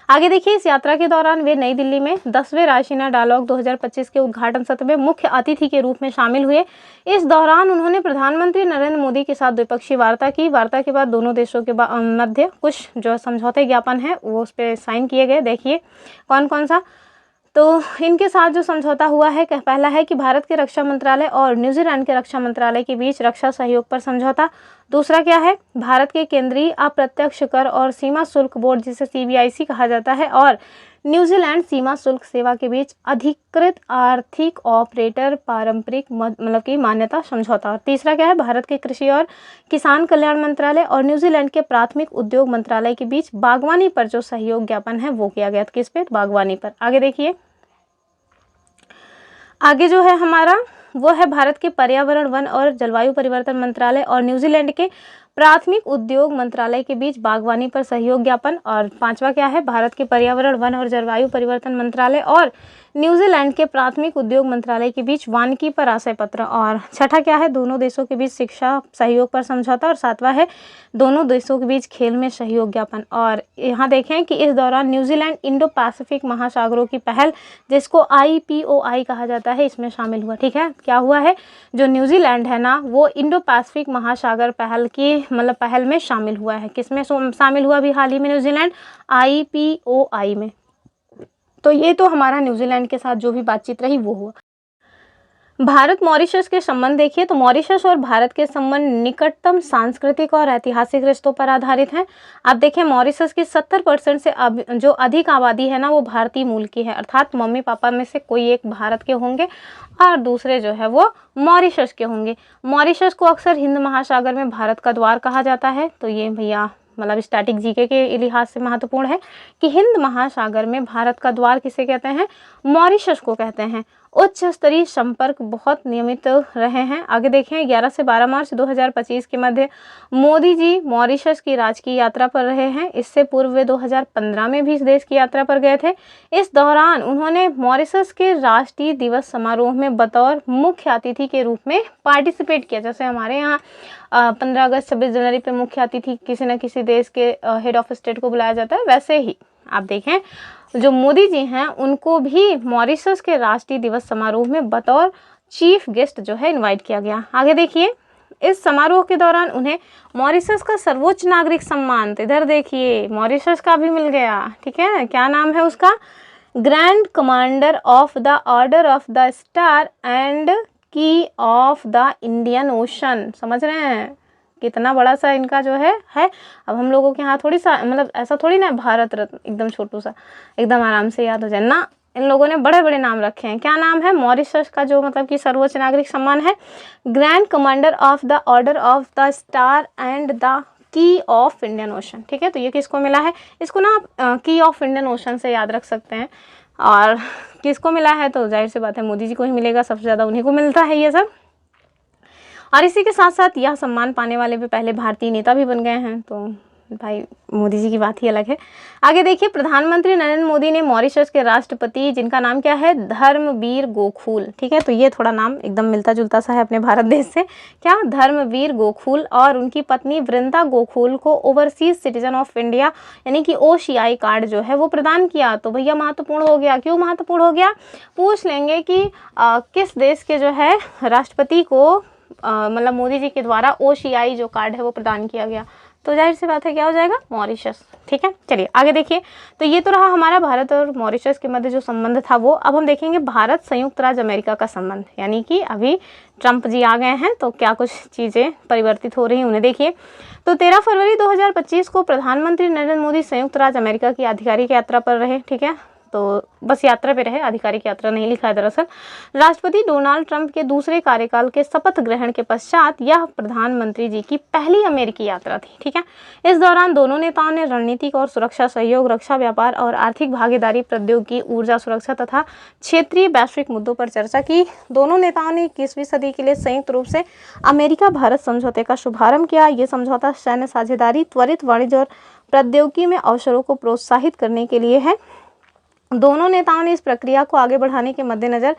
आगे देखिए, इस यात्रा के दौरान वे नई दिल्ली में 10वें रायसीना डायलॉग 2025 के उद्घाटन सत्र में मुख्य अतिथि के रूप में शामिल हुए। इस दौरान उन्होंने प्रधानमंत्री नरेंद्र मोदी के साथ द्विपक्षीय वार्ता की। वार्ता के बाद दोनों देशों के मध्य कुछ जो समझौते ज्ञापन है वो उस पर साइन किए गए। देखिए कौन कौन सा। तो इनके साथ जो समझौता हुआ है, पहला है कि भारत के रक्षा मंत्रालय और न्यूजीलैंड के रक्षा मंत्रालय के बीच रक्षा सहयोग पर समझौता। दूसरा क्या है, भारत के केंद्रीय अप्रत्यक्ष कर और सीमा शुल्क बोर्ड, जिसे CBIC कहा जाता है, और न्यूजीलैंड सीमा शुल्क सेवा के बीच अधिकृत आर्थिक ऑपरेटर पारंपरिक मतलब की मान्यता समझौता। और तीसरा क्या है, भारत के कृषि और किसान कल्याण मंत्रालय और न्यूजीलैंड के प्राथमिक उद्योग मंत्रालय के बीच बागवानी पर जो सहयोग ज्ञापन है वो किया गया। किस पे, बागवानी पर। आगे देखिए, आगे जो है हमारा वो है भारत के पर्यावरण, वन और जलवायु परिवर्तन मंत्रालय और न्यूजीलैंड के प्राथमिक उद्योग मंत्रालय के बीच बागवानी पर सहयोग ज्ञापन। और पांचवा क्या है, भारत के पर्यावरण, वन और जलवायु परिवर्तन मंत्रालय और न्यूजीलैंड के प्राथमिक उद्योग मंत्रालय के बीच वानिकी पर आशय पत्र। और छठा क्या है, दोनों देशों के बीच शिक्षा सहयोग पर समझौता। और सातवां है दोनों देशों के बीच खेल में सहयोग ज्ञापन। और यहाँ देखें कि इस दौरान न्यूजीलैंड इंडो पैसिफिक महासागरों की पहल, जिसको IPOI कहा जाता है, इसमें शामिल हुआ। ठीक है, क्या हुआ है, जो न्यूजीलैंड है ना वो इंडो पैसिफिक महासागर पहल की मतलब पहल में शामिल हुआ है। किसमें शामिल हुआ अभी हाल ही में न्यूजीलैंड, IPOI में। तो ये तो हमारा न्यूजीलैंड के साथ जो भी बातचीत रही वो हुआ। भारत मॉरिशस के संबंध देखिए, तो मॉरिशस और भारत के संबंध निकटतम सांस्कृतिक और ऐतिहासिक रिश्तों पर आधारित हैं। आप देखिए, मॉरिशस की 70% से जो अधिक आबादी है ना वो भारतीय मूल की है, अर्थात मम्मी पापा में से कोई एक भारत के होंगे और दूसरे जो है वो मॉरिशस के होंगे। मॉरिशस को अक्सर हिंद महासागर में भारत का द्वार कहा जाता है। तो ये भैया मतलब स्टैटिक जीके के लिहाज से महत्वपूर्ण है कि हिंद महासागर में भारत का द्वार किसे कहते हैं? मॉरिशस को कहते हैं। उच्च स्तरीय संपर्क बहुत नियमित रहे हैं। आगे देखें, 11 से 12 मार्च 2025 के मध्य मोदी जी मॉरिशस की राजकीय यात्रा पर रहे हैं। इससे पूर्व वे 2015 में भी इस देश की यात्रा पर गए थे। इस दौरान उन्होंने मॉरिशस के राष्ट्रीय दिवस समारोह में बतौर मुख्य अतिथि के रूप में पार्टिसिपेट किया। जैसे हमारे यहाँ 15 अगस्त 26 जनवरी पे मुख्य अतिथि किसी न किसी देश के हेड ऑफ स्टेट को बुलाया जाता है, वैसे ही आप देखें जो मोदी जी हैं उनको भी मॉरिशस के राष्ट्रीय दिवस समारोह में बतौर चीफ गेस्ट जो है इनवाइट किया गया। आगे देखिए, इस समारोह के दौरान उन्हें मॉरिशस का सर्वोच्च नागरिक सम्मान, तो इधर देखिए मॉरिशस का भी मिल गया। ठीक है, क्या नाम है उसका? Grand commander of the order of the star and की ऑफ द इंडियन ओशन। समझ रहे हैं कितना बड़ा सा इनका जो है। अब हम लोगों के यहाँ थोड़ी सा मतलब ऐसा थोड़ी ना भारत रत्न एकदम छोटू सा एकदम आराम से याद हो जाए ना, इन लोगों ने बड़े बड़े नाम रखे हैं। क्या नाम है? मॉरिशस का जो मतलब कि सर्वोच्च नागरिक सम्मान है grand commander of the order of the star and the key of Indian ocean. ठीक है, तो ये किसको मिला है? इसको ना आप की ऑफ इंडियन ओशन से याद रख सकते हैं। और किसको मिला है? तो जाहिर सी बात है मोदी जी को ही मिलेगा, सबसे ज़्यादा उन्हीं को मिलता है ये सब। और इसी के साथ साथ यह सम्मान पाने वाले भी पहले भारतीय नेता भी बन गए हैं, तो भाई मोदी जी की बात ही अलग है। आगे देखिए, प्रधानमंत्री नरेंद्र मोदी ने मॉरिशस के राष्ट्रपति, जिनका नाम क्या है? धर्मवीर गोखुल। ठीक है, तो ये थोड़ा नाम एकदम मिलता जुलता सा है अपने भारत देश से। क्या? धर्मवीर गोखुल और उनकी पत्नी वृंदा गोखुल को ओवरसीज सिटीजन ऑफ इंडिया यानी कि OCI कार्ड जो है वो प्रदान किया। तो भैया महत्वपूर्ण हो गया। क्यों महत्वपूर्ण हो गया? पूछ लेंगे कि किस देश के जो है राष्ट्रपति को मतलब मोदी जी के द्वारा OCI जो कार्ड है वो प्रदान किया गया, तो जाहिर सी बात है क्या हो जाएगा? मॉरिशस। ठीक है, चलिए आगे देखिए। तो ये तो रहा हमारा भारत और मॉरिशस के मध्य जो संबंध था वो। अब हम देखेंगे भारत संयुक्त राज्य अमेरिका का संबंध, यानी कि अभी ट्रंप जी आ गए हैं तो क्या कुछ चीज़ें परिवर्तित हो रही हैं उन्हें देखिए। तो 13 फरवरी 2025 को प्रधानमंत्री नरेंद्र मोदी संयुक्त राज्य अमेरिका की आधिकारिक यात्रा पर रहे। ठीक है, तो बस यात्रा पे रहे, आधिकारिक यात्रा नहीं लिखा है दरअसल। राष्ट्रपति डोनाल्ड ट्रंप के दूसरे कार्यकाल के शपथ ग्रहण के पश्चात यह प्रधानमंत्री जी की पहली अमेरिकी यात्रा थी। ठीक है, इस दौरान दोनों नेताओं ने रणनीतिक और सुरक्षा सहयोग, रक्षा, व्यापार और आर्थिक भागीदारी, प्रौद्योगिकी, ऊर्जा सुरक्षा तथा क्षेत्रीय वैश्विक मुद्दों पर चर्चा की। दोनों नेताओं ने 21वीं सदी के लिए संयुक्त रूप से अमेरिका भारत समझौते का शुभारंभ किया। ये समझौता सैन्य साझेदारी, त्वरित वाणिज्य और प्रौद्योगिकी में अवसरों को प्रोत्साहित करने के लिए है। दोनों नेताओं ने इस प्रक्रिया को आगे बढ़ाने के मद्देनजर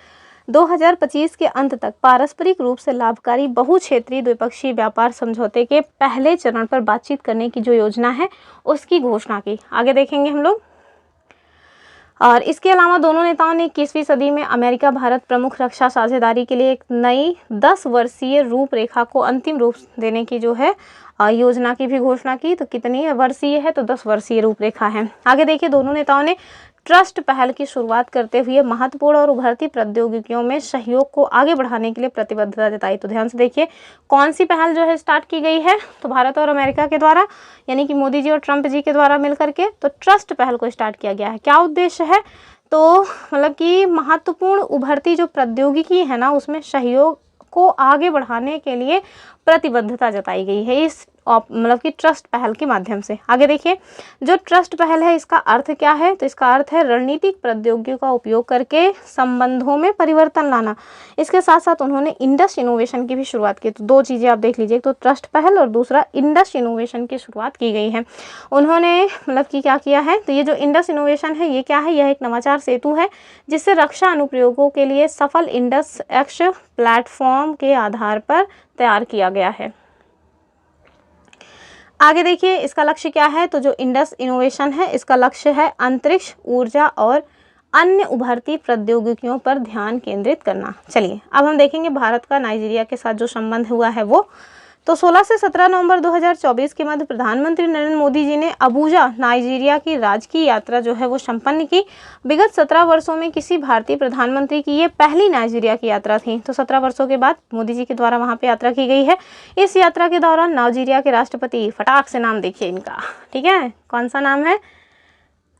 2025 के अंत तक पारस्परिक रूप से लाभकारी बहुक्षेत्रीय द्विपक्षीय व्यापार समझौते के पहले चरण पर बातचीत करने की जो योजना है उसकी घोषणा की। आगे देखेंगे हम लोग। और इसके अलावा दोनों नेताओं ने 21वीं सदी में अमेरिका भारत प्रमुख रक्षा साझेदारी के लिए एक नई 10 वर्षीय रूपरेखा को अंतिम रूप देने की जो है योजना की भी घोषणा की। तो कितनी वर्षीय है? तो 10 वर्षीय रूपरेखा है। आगे देखिए, दोनों नेताओं ने ट्रस्ट पहल की शुरुआत करते हुए महत्वपूर्ण और उभरती प्रौद्योगिकियों में सहयोग को आगे बढ़ाने के लिए प्रतिबद्धता जताई। तो ध्यान से देखिए कौन सी पहल जो है स्टार्ट की गई है? तो भारत और अमेरिका के द्वारा, यानी कि मोदी जी और ट्रंप जी के द्वारा मिलकर के तो ट्रस्ट पहल को स्टार्ट किया गया है। क्या उद्देश्य है? तो मतलब कि महत्वपूर्ण उभरती जो प्रौद्योगिकी है ना उसमें सहयोग को आगे बढ़ाने के लिए प्रतिबद्धता जताई गई है इस मतलब कि ट्रस्ट पहल के माध्यम से। आगे देखिए, जो ट्रस्ट पहल है इसका अर्थ क्या है? तो इसका अर्थ है रणनीतिक प्रौद्योगिकी का उपयोग करके संबंधों में परिवर्तन लाना। इसके साथ साथ उन्होंने इंडस इनोवेशन की भी शुरुआत की। तो दो चीज़ें आप देख लीजिए, तो ट्रस्ट पहल और दूसरा इंडस इनोवेशन की शुरुआत की गई है। उन्होंने मतलब कि क्या किया है? तो ये जो इंडस इनोवेशन है ये क्या है? यह एक नवाचार सेतु है जिससे रक्षा अनुप्रयोगों के लिए सफल इंडस एक्स प्लेटफॉर्म के आधार पर तैयार किया गया है। आगे देखिए, इसका लक्ष्य क्या है? तो जो इंडस इनोवेशन है इसका लक्ष्य है अंतरिक्ष, ऊर्जा और अन्य उभरती प्रौद्योगिकियों पर ध्यान केंद्रित करना। चलिए अब हम देखेंगे भारत का नाइजीरिया के साथ जो संबंध हुआ है वो। तो 16 से 17 नवंबर 2024 के मध्य प्रधानमंत्री नरेंद्र मोदी जी ने अबूजा नाइजीरिया की राजकीय यात्रा जो है वो संपन्न की। विगत 17 वर्षों में किसी भारतीय प्रधानमंत्री की ये पहली नाइजीरिया की यात्रा थी। तो 17 वर्षों के बाद मोदी जी के द्वारा वहाँ पे यात्रा की गई है। इस यात्रा के दौरान नाइजीरिया के राष्ट्रपति, फटाक से नाम देखिए इनका, ठीक है, कौन सा नाम है?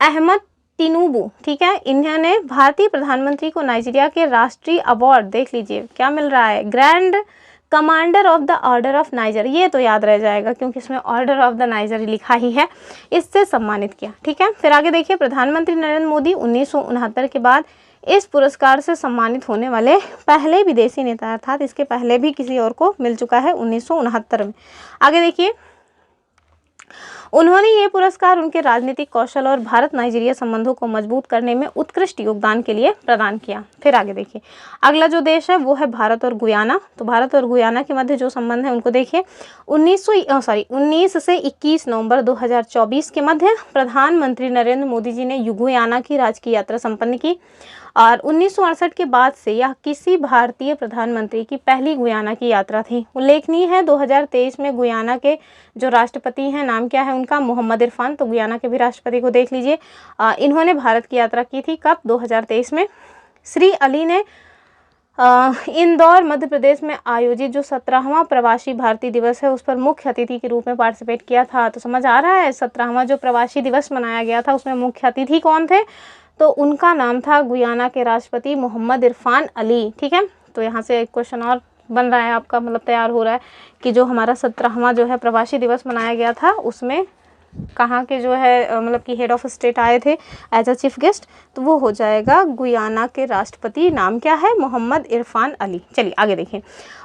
अहमद तिनुबू। ठीक है, इन्होंने भारतीय प्रधानमंत्री को नाइजीरिया के राष्ट्रीय अवार्ड, देख लीजिए क्या मिल रहा है, grand commander of the order of niger, ये तो याद रह जाएगा क्योंकि इसमें ऑर्डर ऑफ द नाइजर लिखा ही है, इससे सम्मानित किया। ठीक है, फिर आगे देखिए, प्रधानमंत्री नरेंद्र मोदी 1969 के बाद इस पुरस्कार से सम्मानित होने वाले पहले विदेशी नेता, अर्थात इसके पहले भी किसी और को मिल चुका है 1969 में। आगे देखिए, उन्होंने ये पुरस्कार उनके राजनीतिक कौशल और भारत नाइजीरिया संबंधों को मजबूत करने में उत्कृष्ट योगदान के लिए प्रदान किया। फिर आगे देखिए, अगला जो देश है वो है भारत और गुयाना। तो भारत और गुयाना के मध्य जो संबंध है उनको देखिए, 19 से 21 नवंबर 2024 के मध्य प्रधानमंत्री नरेंद्र मोदी जी ने गुयाना की राजकीय यात्रा संपन्न की और 1968 के बाद से यह किसी भारतीय प्रधानमंत्री की पहली गुयाना की यात्रा थी। उल्लेखनीय है 2023 में गुयाना के जो राष्ट्रपति हैं, नाम क्या है उनका, मोहम्मद इरफान। तो गुयाना के भी राष्ट्रपति को देख लीजिए, इन्होंने भारत की यात्रा की थी, कब, 2023 में। श्री अली ने इंदौर मध्य प्रदेश में आयोजित जो 17वां प्रवासी भारतीय दिवस है उस पर मुख्य अतिथि के रूप में पार्टिसिपेट किया था। तो समझ आ रहा है, 17वां जो प्रवासी दिवस मनाया गया था उसमें मुख्य अतिथि कौन थे, तो उनका नाम था गुयाना के राष्ट्रपति मोहम्मद इरफान अली। ठीक है, तो यहाँ से एक क्वेश्चन और बन रहा है आपका, मतलब तैयार हो रहा है कि जो हमारा 17वां जो है प्रवासी दिवस मनाया गया था उसमें कहाँ के जो है मतलब कि हेड ऑफ स्टेट आए थे एज अ चीफ गेस्ट, तो वो हो जाएगा गुयाना के राष्ट्रपति, नाम क्या है, मोहम्मद इरफान अली। चलिए आगे देखिए,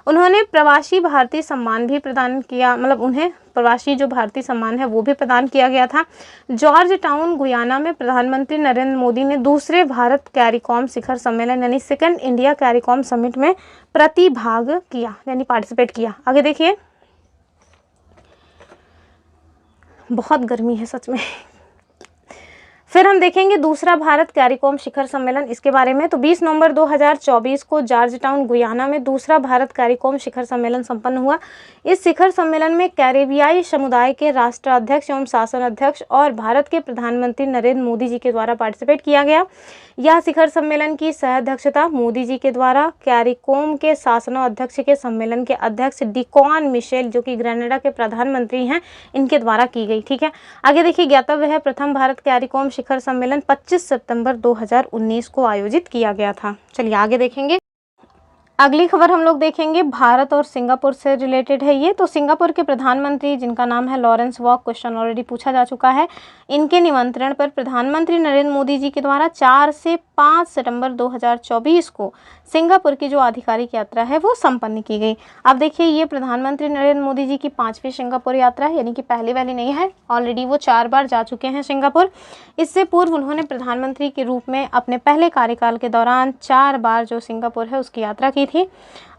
उन्होंने प्रवासी भारतीय सम्मान भी प्रदान किया, मतलब उन्हें प्रवासी जो भारतीय सम्मान है वो भी प्रदान किया गया था। जॉर्ज टाउन गुयाना में प्रधानमंत्री नरेंद्र मोदी ने दूसरे भारत कैरिकॉम शिखर सम्मेलन यानी सेकंड इंडिया कैरिकॉम समिट में प्रतिभाग किया, यानी पार्टिसिपेट किया। आगे देखिए, बहुत गर्मी है सच में। फिर हम देखेंगे दूसरा भारत कैरिकॉम शिखर सम्मेलन, इसके बारे में। तो 20 नवंबर 2024 को जॉर्ज टाउन गुयाना में दूसरा भारत कैरिकॉम शिखर सम्मेलन संपन्न हुआ। इस शिखर सम्मेलन में कैरेबियाई समुदाय के राष्ट्राध्यक्ष एवं शासन अध्यक्ष और भारत के प्रधानमंत्री नरेंद्र मोदी जी के द्वारा पार्टिसिपेट किया गया। यह शिखर सम्मेलन की सह अध्यक्षता मोदी जी के द्वारा कैरिकॉम के शासनाध्यक्ष के सम्मेलन के अध्यक्ष डिकॉन मिशेल, जो कि ग्रेनेडा के प्रधानमंत्री हैं, इनके द्वारा की गई। ठीक है, आगे देखिए, ज्ञातव्य है प्रथम भारत कैरिकॉम शिखर सम्मेलन 25 सितंबर 2019 को आयोजित किया गया था। चलिए आगे देखेंगे, अगली खबर हम लोग देखेंगे भारत और सिंगापुर से रिलेटेड है ये। तो सिंगापुर के प्रधानमंत्री जिनका नाम है लॉरेंस वॉक, क्वेश्चन ऑलरेडी पूछा जा चुका है, इनके निमंत्रण पर प्रधानमंत्री नरेंद्र मोदी जी के द्वारा 4 से 5 सितंबर 2024 को सिंगापुर की जो आधिकारिक यात्रा है वो संपन्न की गई। अब देखिए, ये प्रधानमंत्री नरेंद्र मोदी जी की 5वीं सिंगापुर यात्रा है, यानी कि पहली वाली नहीं है, ऑलरेडी वो 4 बार जा चुके हैं सिंगापुर। इससे पूर्व उन्होंने प्रधानमंत्री के रूप में अपने पहले कार्यकाल के दौरान 4 बार जो सिंगापुर है उसकी यात्रा की थी।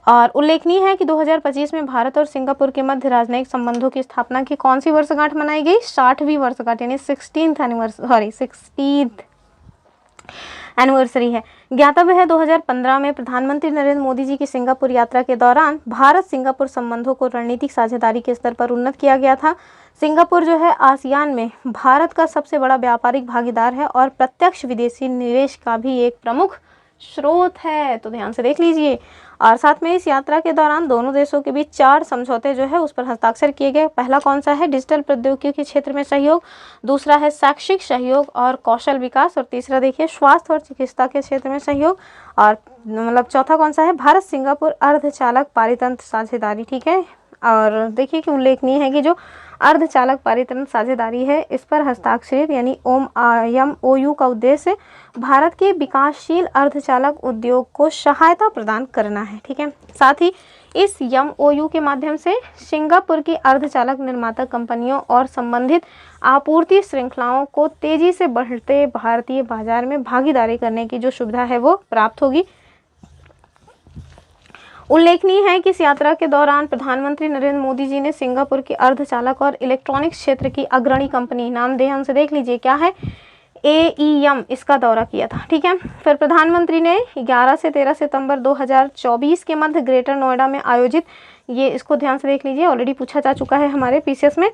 और उल्लेखनीय है कि 2025 में भारत और सिंगापुर के मध्य राजनयिक संबंधों की स्थापना की कौन सी वर्षगांठ मनाई गई, 60वीं वर्षगांठ, यानी 16th एनिवर्सरी है। ज्ञातव्य है 2015 में प्रधानमंत्री नरेंद्र मोदी जी की सिंगापुर यात्रा के दौरान भारत सिंगापुर संबंधों को रणनीतिक साझेदारी के स्तर पर उन्नत किया गया था। सिंगापुर जो है आसियान में भारत का सबसे बड़ा व्यापारिक भागीदार है और प्रत्यक्ष विदेशी निवेश का भी एक प्रमुख स्रोत है, तो ध्यान से देख लीजिए। और साथ में इस यात्रा के दौरान दोनों देशों के बीच 4 समझौते जो है उस पर हस्ताक्षर किए गए। पहला कौन सा है, डिजिटल प्रौद्योगिकी के क्षेत्र में सहयोग, दूसरा है शैक्षिक सहयोग और कौशल विकास, और तीसरा देखिए स्वास्थ्य और चिकित्सा के क्षेत्र में सहयोग, और मतलब चौथा कौन सा है, भारत सिंगापुर अर्धचालक पारितंत्र साझेदारी। ठीक है, और देखिए कि उल्लेखनीय है कि जो अर्धचालक पारितंत्र साझेदारी है इस पर हस्ताक्षरित यानी MOU का उद्देश्य भारत के विकासशील अर्धचालक उद्योग को सहायता प्रदान करना है। ठीक है, साथ ही इस MOU के माध्यम से सिंगापुर की अर्धचालक निर्माता कंपनियों और संबंधित आपूर्ति श्रृंखलाओं को तेजी से बढ़ते भारतीय बाजार में भागीदारी करने की जो सुविधा है वो प्राप्त होगी। उल्लेखनीय है कि इस यात्रा के दौरान प्रधानमंत्री नरेंद्र मोदी जी ने सिंगापुर की अर्धचालक और इलेक्ट्रॉनिक्स क्षेत्र की अग्रणी कंपनी, नाम ध्यान से देख लीजिए क्या है, AEM, इसका दौरा किया था। ठीक है, फिर प्रधानमंत्री ने 11 से 13 सितंबर 2024 के मध्य ग्रेटर नोएडा में आयोजित, ये इसको ध्यान से देख लीजिए, ऑलरेडी पूछा जा चुका है हमारे PCS में।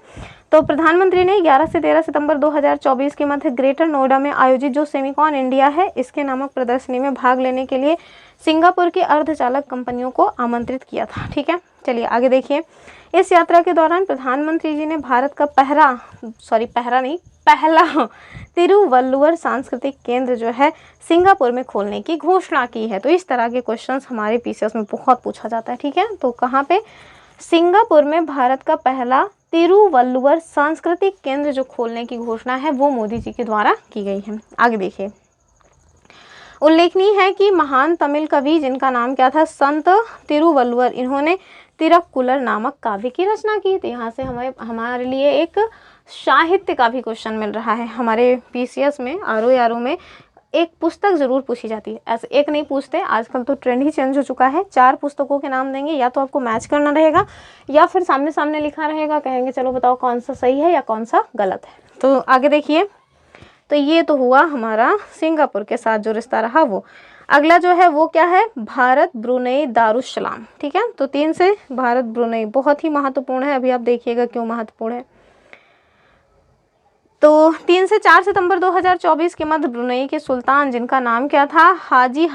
तो प्रधानमंत्री ने 11 से 13 सितंबर 2024 के मध्य ग्रेटर नोएडा में आयोजित जो सेमिकॉन इंडिया है इसके नामक प्रदर्शनी में भाग लेने के लिए सिंगापुर की अर्धचालक कंपनियों को आमंत्रित किया था। ठीक है, चलिए आगे देखिए। इस यात्रा के दौरान प्रधानमंत्री जी ने भारत का पहला तिरुवल्लुवर सांस्कृतिक केंद्र जो है सिंगापुर में खोलने की घोषणा की है। तो इस तरह के क्वेश्चंस हमारे पीसीएस में बहुत पूछा जाता है, ठीक है। तो कहाँ पे? सिंगापुर में भारत का पहला तिरुवल्लुवर सांस्कृतिक केंद्र जो खोलने की घोषणा है वो मोदी जी के द्वारा की गई है। आगे देखिए। उल्लेखनीय है कि महान तमिल कवि जिनका नाम क्या था? संत तिरुवल्लुवर, इन्होंने तिरुक्कुलर नामक काव्य की रचना की। तो यहाँ से हमारे लिए एक साहित्य का भी क्वेश्चन मिल रहा है। हमारे पीसीएस में आरओ में एक पुस्तक जरूर पूछी जाती है, ऐसे एक नहीं पूछते, आजकल तो ट्रेंड ही चेंज हो चुका है। 4 पुस्तकों के नाम देंगे, या तो आपको मैच करना रहेगा या फिर सामने सामने लिखा रहेगा, कहेंगे चलो बताओ कौन सा सही है या कौन सा गलत है। तो आगे देखिए। तो ये तो हुआ हमारा सिंगापुर के साथ जो रिश्ता रहा वो। अगला जो है वो क्या है? भारत ब्रुनेई दारुस्सलाम, ठीक है। तो 3 से भारत ब्रुनेई बहुत ही महत्वपूर्ण है, अभी आप देखिएगा क्यों महत्वपूर्ण है। तो 3 से 4 सितंबर 2024 के मध्य ब्रुनेई के सुल्तान जिनका नाम क्या था? हाजी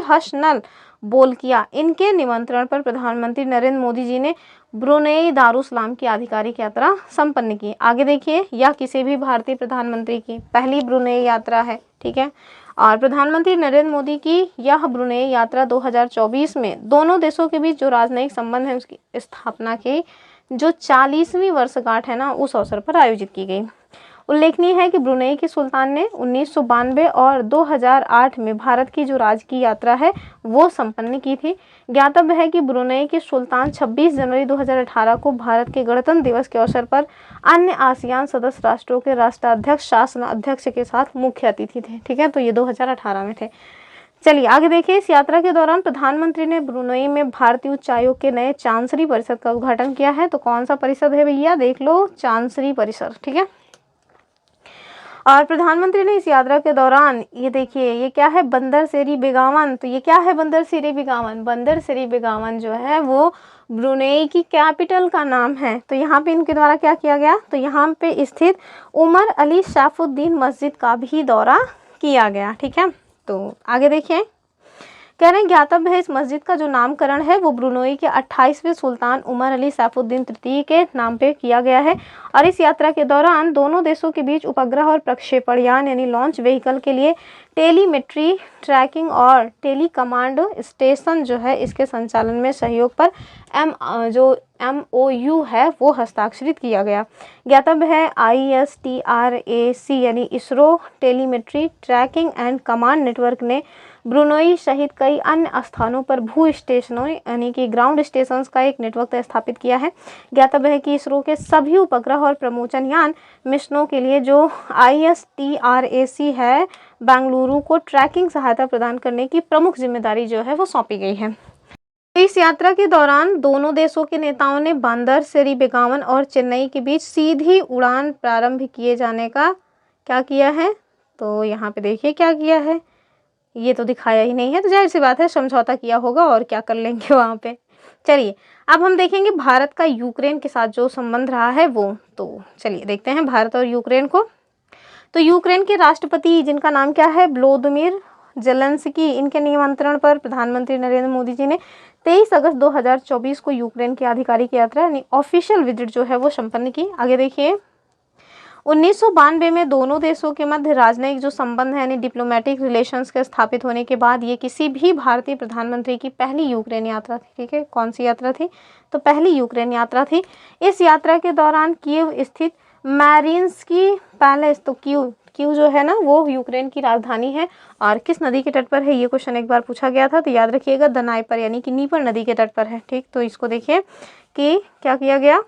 हसनल बोल्किया, इनके निमंत्रण पर प्रधानमंत्री नरेंद्र मोदी जी ने ब्रुनेई दारुस्सलाम की आधिकारिक यात्रा संपन्न की। आगे देखिए। यह किसी भी भारतीय प्रधानमंत्री की पहली ब्रुनेई यात्रा है, ठीक है। और प्रधानमंत्री नरेंद्र मोदी की यह ब्रुनेई यात्रा 2024 में दोनों देशों के बीच जो राजनयिक संबंध है उसकी स्थापना की जो 40वीं वर्षगांठ है ना, उस अवसर पर आयोजित की गई। उल्लेखनीय है कि ब्रुनेई के सुल्तान ने 1992 और 2008 में भारत की जो राजकीय यात्रा है वो संपन्न की थी। ज्ञातव्य है कि ब्रुनेई के सुल्तान 26 जनवरी 2018 को भारत के गणतंत्र दिवस के अवसर पर अन्य आसियान सदस्य राष्ट्रों के राष्ट्राध्यक्ष, शासन अध्यक्ष के साथ मुख्य अतिथि थे, ठीक है। तो ये 2018 में थे। चलिए आगे देखिए। इस यात्रा के दौरान प्रधानमंत्री ने ब्रुनेई में भारतीय उच्चायोग के नए चांसरी परिषद का उद्घाटन किया है। तो कौन सा परिषद है भैया? देख लो, चांसरी परिषद, ठीक है। और प्रधानमंत्री ने इस यात्रा के दौरान ये देखिए, ये क्या है? बंदर सेरी बेगावन। तो ये क्या है बंदर सेरी बेगावन? बंदर सेरी बेगावन जो है वो ब्रुनेई की कैपिटल का नाम है। तो यहाँ पे इनके द्वारा क्या किया गया? तो यहाँ पे स्थित उमर अली सैफुद्दीन मस्जिद का भी दौरा किया गया, ठीक है। तो आगे देखिए। कह रहे हैं ज्ञातव्य है इस मस्जिद का जो नामकरण है वो ब्रुनेई के 28वें सुल्तान उमर अली सैफुद्दीन तृतीय के नाम पे किया गया है। और इस यात्रा के दौरान दोनों देशों के बीच उपग्रह और प्रक्षेपण यान यानी लॉन्च व्हीकल के लिए टेलीमेट्री, ट्रैकिंग और टेली कमांड स्टेशन जो है इसके संचालन में सहयोग पर MOU है वो हस्ताक्षरित किया गया। ज्ञातव्य है ISTRAC यानी ISRO telemetry tracking and command network ने ब्रुनेई सहित कई अन्य स्थानों पर भू स्टेशनों यानी कि ग्राउंड स्टेशंस का एक नेटवर्क स्थापित किया है। ज्ञातव्य है कि इसरो के सभी उपग्रह और प्रमोचन यान मिशनों के लिए जो ISTRAC है बेंगलुरु को ट्रैकिंग सहायता प्रदान करने की प्रमुख जिम्मेदारी जो है वो सौंपी गई है। इस यात्रा के दौरान दोनों देशों के नेताओं ने बंदर सेरी बेगावन और चेन्नई के बीच सीधी उड़ान प्रारंभ किए जाने का क्या किया है? तो यहाँ पे देखिए क्या किया है, ये तो दिखाया ही नहीं है, तो जाहिर सी बात है समझौता किया होगा और क्या कर लेंगे वहाँ पे। चलिए अब हम देखेंगे भारत का यूक्रेन के साथ जो संबंध रहा है वो। तो चलिए देखते हैं भारत और यूक्रेन को। तो यूक्रेन के राष्ट्रपति जिनका नाम क्या है? व्लोदिमीर जेलेंस्की, इनके निमंत्रण पर प्रधानमंत्री नरेंद्र मोदी जी ने 23 अगस्त 2024 को यूक्रेन की आधिकारिक यात्रा यानी ऑफिशियल विजिट जो है वो संपन्न की। आगे देखिए। 1992 में दोनों देशों के मध्य राजनयिक जो संबंध है यानी डिप्लोमेटिक रिलेशंस के स्थापित होने के बाद ये किसी भी भारतीय प्रधानमंत्री की पहली यूक्रेन यात्रा थी, ठीक है। कौन सी यात्रा थी? तो पहली यूक्रेन यात्रा थी। इस यात्रा के दौरान कीव स्थित मैरिन्स्की पैलेस, तो कीव जो है ना वो यूक्रेन की राजधानी है और किस नदी के तट पर है ये क्वेश्चन एक बार पूछा गया था, तो याद रखिएगा दनाइपर यानी कि नीपर नदी के तट पर है, ठीक। तो इसको देखिए कि क्या किया गया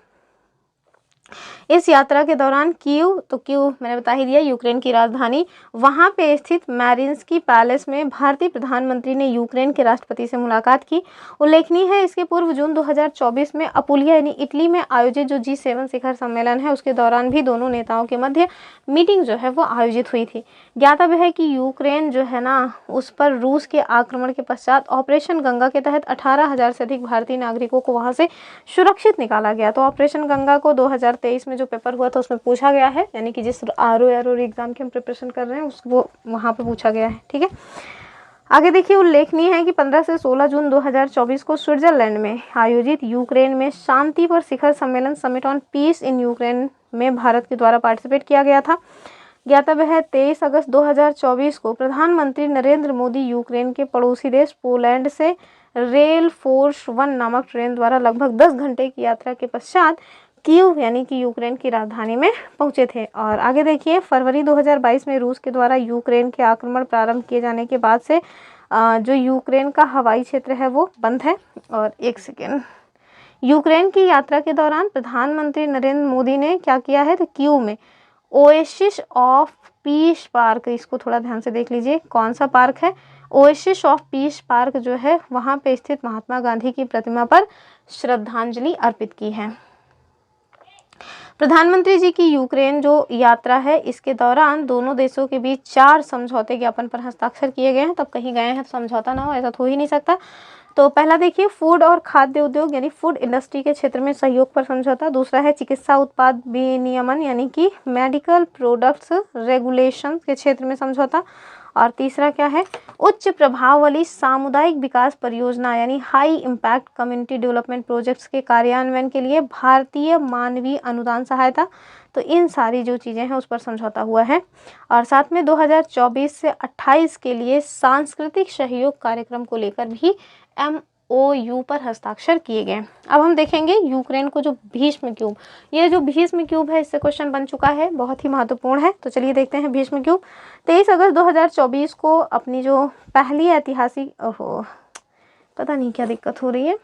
इस यात्रा के दौरान कीव, तो कीव मैंने बता ही दिया यूक्रेन की राजधानी, वहां पे स्थित मैरिन्स्की पैलेस में भारतीय प्रधानमंत्री ने यूक्रेन के राष्ट्रपति से मुलाकात की। उल्लेखनीय है इसके पूर्व जून 2024 में अपुलिया यानी इटली में आयोजित जो G7 शिखर सम्मेलन है उसके दौरान भी दोनों नेताओं के मध्य मीटिंग जो है वो आयोजित हुई थी। ज्ञातव्य है कि यूक्रेन जो है ना उस पर रूस के आक्रमण के पश्चात ऑपरेशन गंगा के तहत 18,000 से अधिक भारतीय नागरिकों को वहां से सुरक्षित निकाला गया। तो ऑपरेशन गंगा को 2023 में जो पेपर हुआ था उसमें पूछा गया है, यानी कि जिस आरओ एग्जाम की हम प्रिपरेशन कर रहे हैं उसको वहाँ पे पूछा गया है, ठीक है। आगे देखिए, उल्लेखनीय है कि 15 से 16 जून 2024 को स्विट्जरलैंड में आयोजित यूक्रेन में शांति पर शिखर सम्मेलन summit on peace in Ukraine में भारत के द्वारा पार्टिसिपेट किया गया था। ज्ञातव्य है 23 अगस्त 2024 को प्रधानमंत्री नरेंद्र मोदी यूक्रेन के पड़ोसी देश पोलैंड से रेल फोर्स 1 नामक ट्रेन द्वारा लगभग 10 घंटे की यात्रा के पश्चात कीव यानी कि यूक्रेन की राजधानी में पहुंचे थे। और आगे देखिए, फरवरी 2022 में रूस के द्वारा यूक्रेन के आक्रमण प्रारंभ किए जाने के बाद से जो यूक्रेन का हवाई क्षेत्र है वो बंद है। और एक सेकेंड, यूक्रेन की यात्रा के दौरान प्रधानमंत्री नरेंद्र मोदी ने क्या किया है, तो कीव में ओएसिस ऑफ पीस पार्क, इसको थोड़ा ध्यान से देख लीजिए कौन सा पार्क है, ओएसिस ऑफ पीस पार्क जो है वहाँ पे स्थित महात्मा गांधी की प्रतिमा पर श्रद्धांजलि अर्पित की है। प्रधानमंत्री जी की यूक्रेन जो यात्रा है, इसके दौरान दोनों देशों के बीच 4 समझौते ज्ञापन पर हस्ताक्षर किए गए हैं। तब कहीं गए हैं तो समझौता ना हो, ऐसा तो हो ही नहीं सकता। तो पहला देखिए, फूड और खाद्य उद्योग यानी फूड इंडस्ट्री के क्षेत्र में सहयोग पर समझौता। दूसरा है चिकित्सा उत्पाद विनियमन यानी कि मेडिकल प्रोडक्ट्स रेगुलेशन के क्षेत्र में समझौता। और तीसरा क्या है, उच्च प्रभाव वाली सामुदायिक विकास परियोजना यानी high impact community development projects के कार्यान्वयन के लिए भारतीय मानवीय अनुदान सहायता। तो इन सारी जो चीज़ें हैं उस पर समझौता हुआ है। और साथ में 2024 से 28 के लिए सांस्कृतिक सहयोग कार्यक्रम को लेकर भी MOU पर हस्ताक्षर किए गए। अब हम देखेंगे यूक्रेन को जो भीष्म क्यूब, ये जो भीष्म क्यूब है इससे क्वेश्चन बन चुका है, बहुत ही महत्वपूर्ण है। तो चलिए देखते हैं भीष्म क्यूब। 23 अगस्त 2024 को अपनी जो पहली ऐतिहासिक, पता नहीं क्या दिक्कत हो रही है।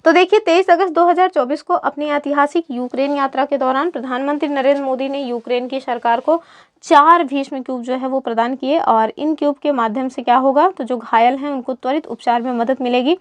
तो देखिए, 23 अगस्त 2024 को अपनी ऐतिहासिक यूक्रेन यात्रा के दौरान प्रधानमंत्री नरेंद्र मोदी ने यूक्रेन की सरकार को 4 भीष्म क्यूब जो है वो प्रदान किए। और इन क्यूब के माध्यम से क्या होगा, तो जो घायल हैं उनको त्वरित उपचार में मदद मिलेगी।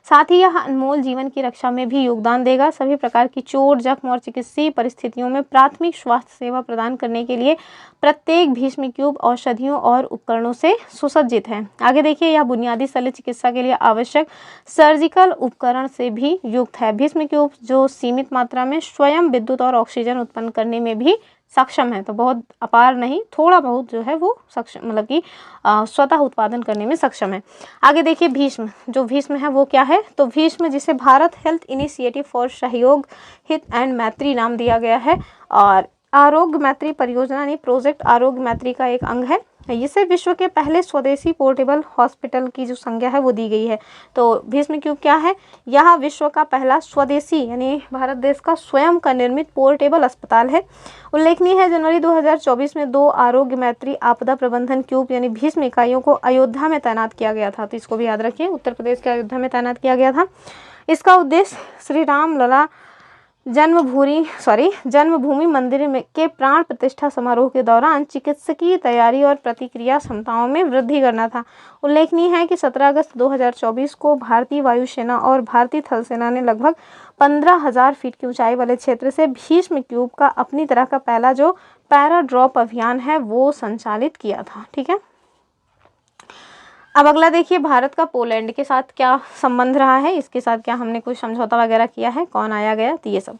साथ ही यह अनमोल जीवन की रक्षा में भी योगदान देगा। सभी प्रकार की चोट, जख्म और चिकित्सीय परिस्थितियों में प्राथमिक स्वास्थ्य सेवा प्रदान करने के लिए प्रत्येक भीष्म क्यूब औषधियों और उपकरणों से सुसज्जित है। आगे देखिए, यह बुनियादी शल्य चिकित्सा के लिए आवश्यक सर्जिकल उपकरण से भी युक्त है। भीष्म क्यूब जो सीमित मात्रा में स्वयं विद्युत और ऑक्सीजन उत्पन्न करने में भी सक्षम है। तो बहुत अपार नहीं, थोड़ा बहुत जो है वो सक्षम, मतलब कि स्वतः उत्पादन करने में सक्षम है। आगे देखिए, भीष्म, जो भीष्म है वो क्या है, तो भीष्म जिसे भारत हेल्थ इनिशिएटिव फॉर सहयोग हित एंड मैत्री नाम दिया गया है और आरोग्य मैत्री परियोजना यानी प्रोजेक्ट आरोग्य मैत्री का एक अंग है। इसे विश्व के पहले स्वदेशी पोर्टेबल हॉस्पिटल की जो संज्ञा है वो दी गई है। तो भीष्म क्यूब क्या है, यह विश्व का पहला स्वदेशी यानी भारत देश का स्वयं का निर्मित पोर्टेबल अस्पताल है। उल्लेखनीय है, जनवरी 2024 में 2 आरोग्य मैत्री आपदा प्रबंधन क्यूब यानी भीष्म इकाइयों को अयोध्या में तैनात किया गया था। तो इसको भी याद रखिए, उत्तर प्रदेश के अयोध्या में तैनात किया गया था। इसका उद्देश्य श्री राम लला जन्मभूमि मंदिर में के प्राण प्रतिष्ठा समारोह के दौरान चिकित्सकीय तैयारी और प्रतिक्रिया क्षमताओं में वृद्धि करना था। उल्लेखनीय है कि 17 अगस्त 2024 को भारतीय वायुसेना और भारतीय थल सेना ने लगभग 15,000 फीट की ऊंचाई वाले क्षेत्र से भीष्म क्यूब का अपनी तरह का पहला जो पैराड्रॉप अभियान है वो संचालित किया था। ठीक है, अब अगला देखिए, भारत का पोलैंड के साथ क्या संबंध रहा है, इसके साथ क्या हमने कुछ समझौता वगैरह किया है, कौन आया गया, तो ये सब।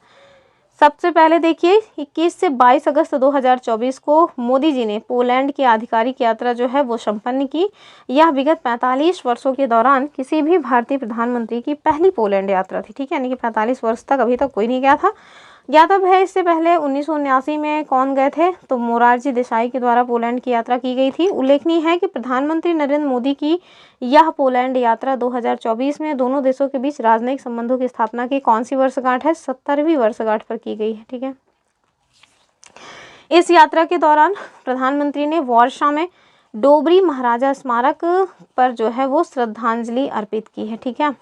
सबसे पहले देखिए, 21 से 22 अगस्त 2024 को मोदी जी ने पोलैंड की आधिकारिक यात्रा जो है वो संपन्न की। यह विगत 45 वर्षों के दौरान किसी भी भारतीय प्रधानमंत्री की पहली पोलैंड यात्रा थी। ठीक है, यानी कि 45 वर्ष तक अभी तक कोई नहीं गया था। ज्ञातव्य है, इससे पहले 1979 में कौन गए थे, तो मोरारजी देसाई के द्वारा पोलैंड की यात्रा की गई थी। उल्लेखनीय है कि प्रधानमंत्री नरेंद्र मोदी की यह पोलैंड यात्रा 2024 में दोनों देशों के बीच राजनयिक संबंधों की स्थापना की कौन सी वर्षगांठ है, 70वीं वर्षगांठ पर की गई है। ठीक है, इस यात्रा के दौरान प्रधानमंत्री ने वार्सा में डोबरी महाराजा स्मारक पर जो है वो श्रद्धांजलि अर्पित की है। ठीक है,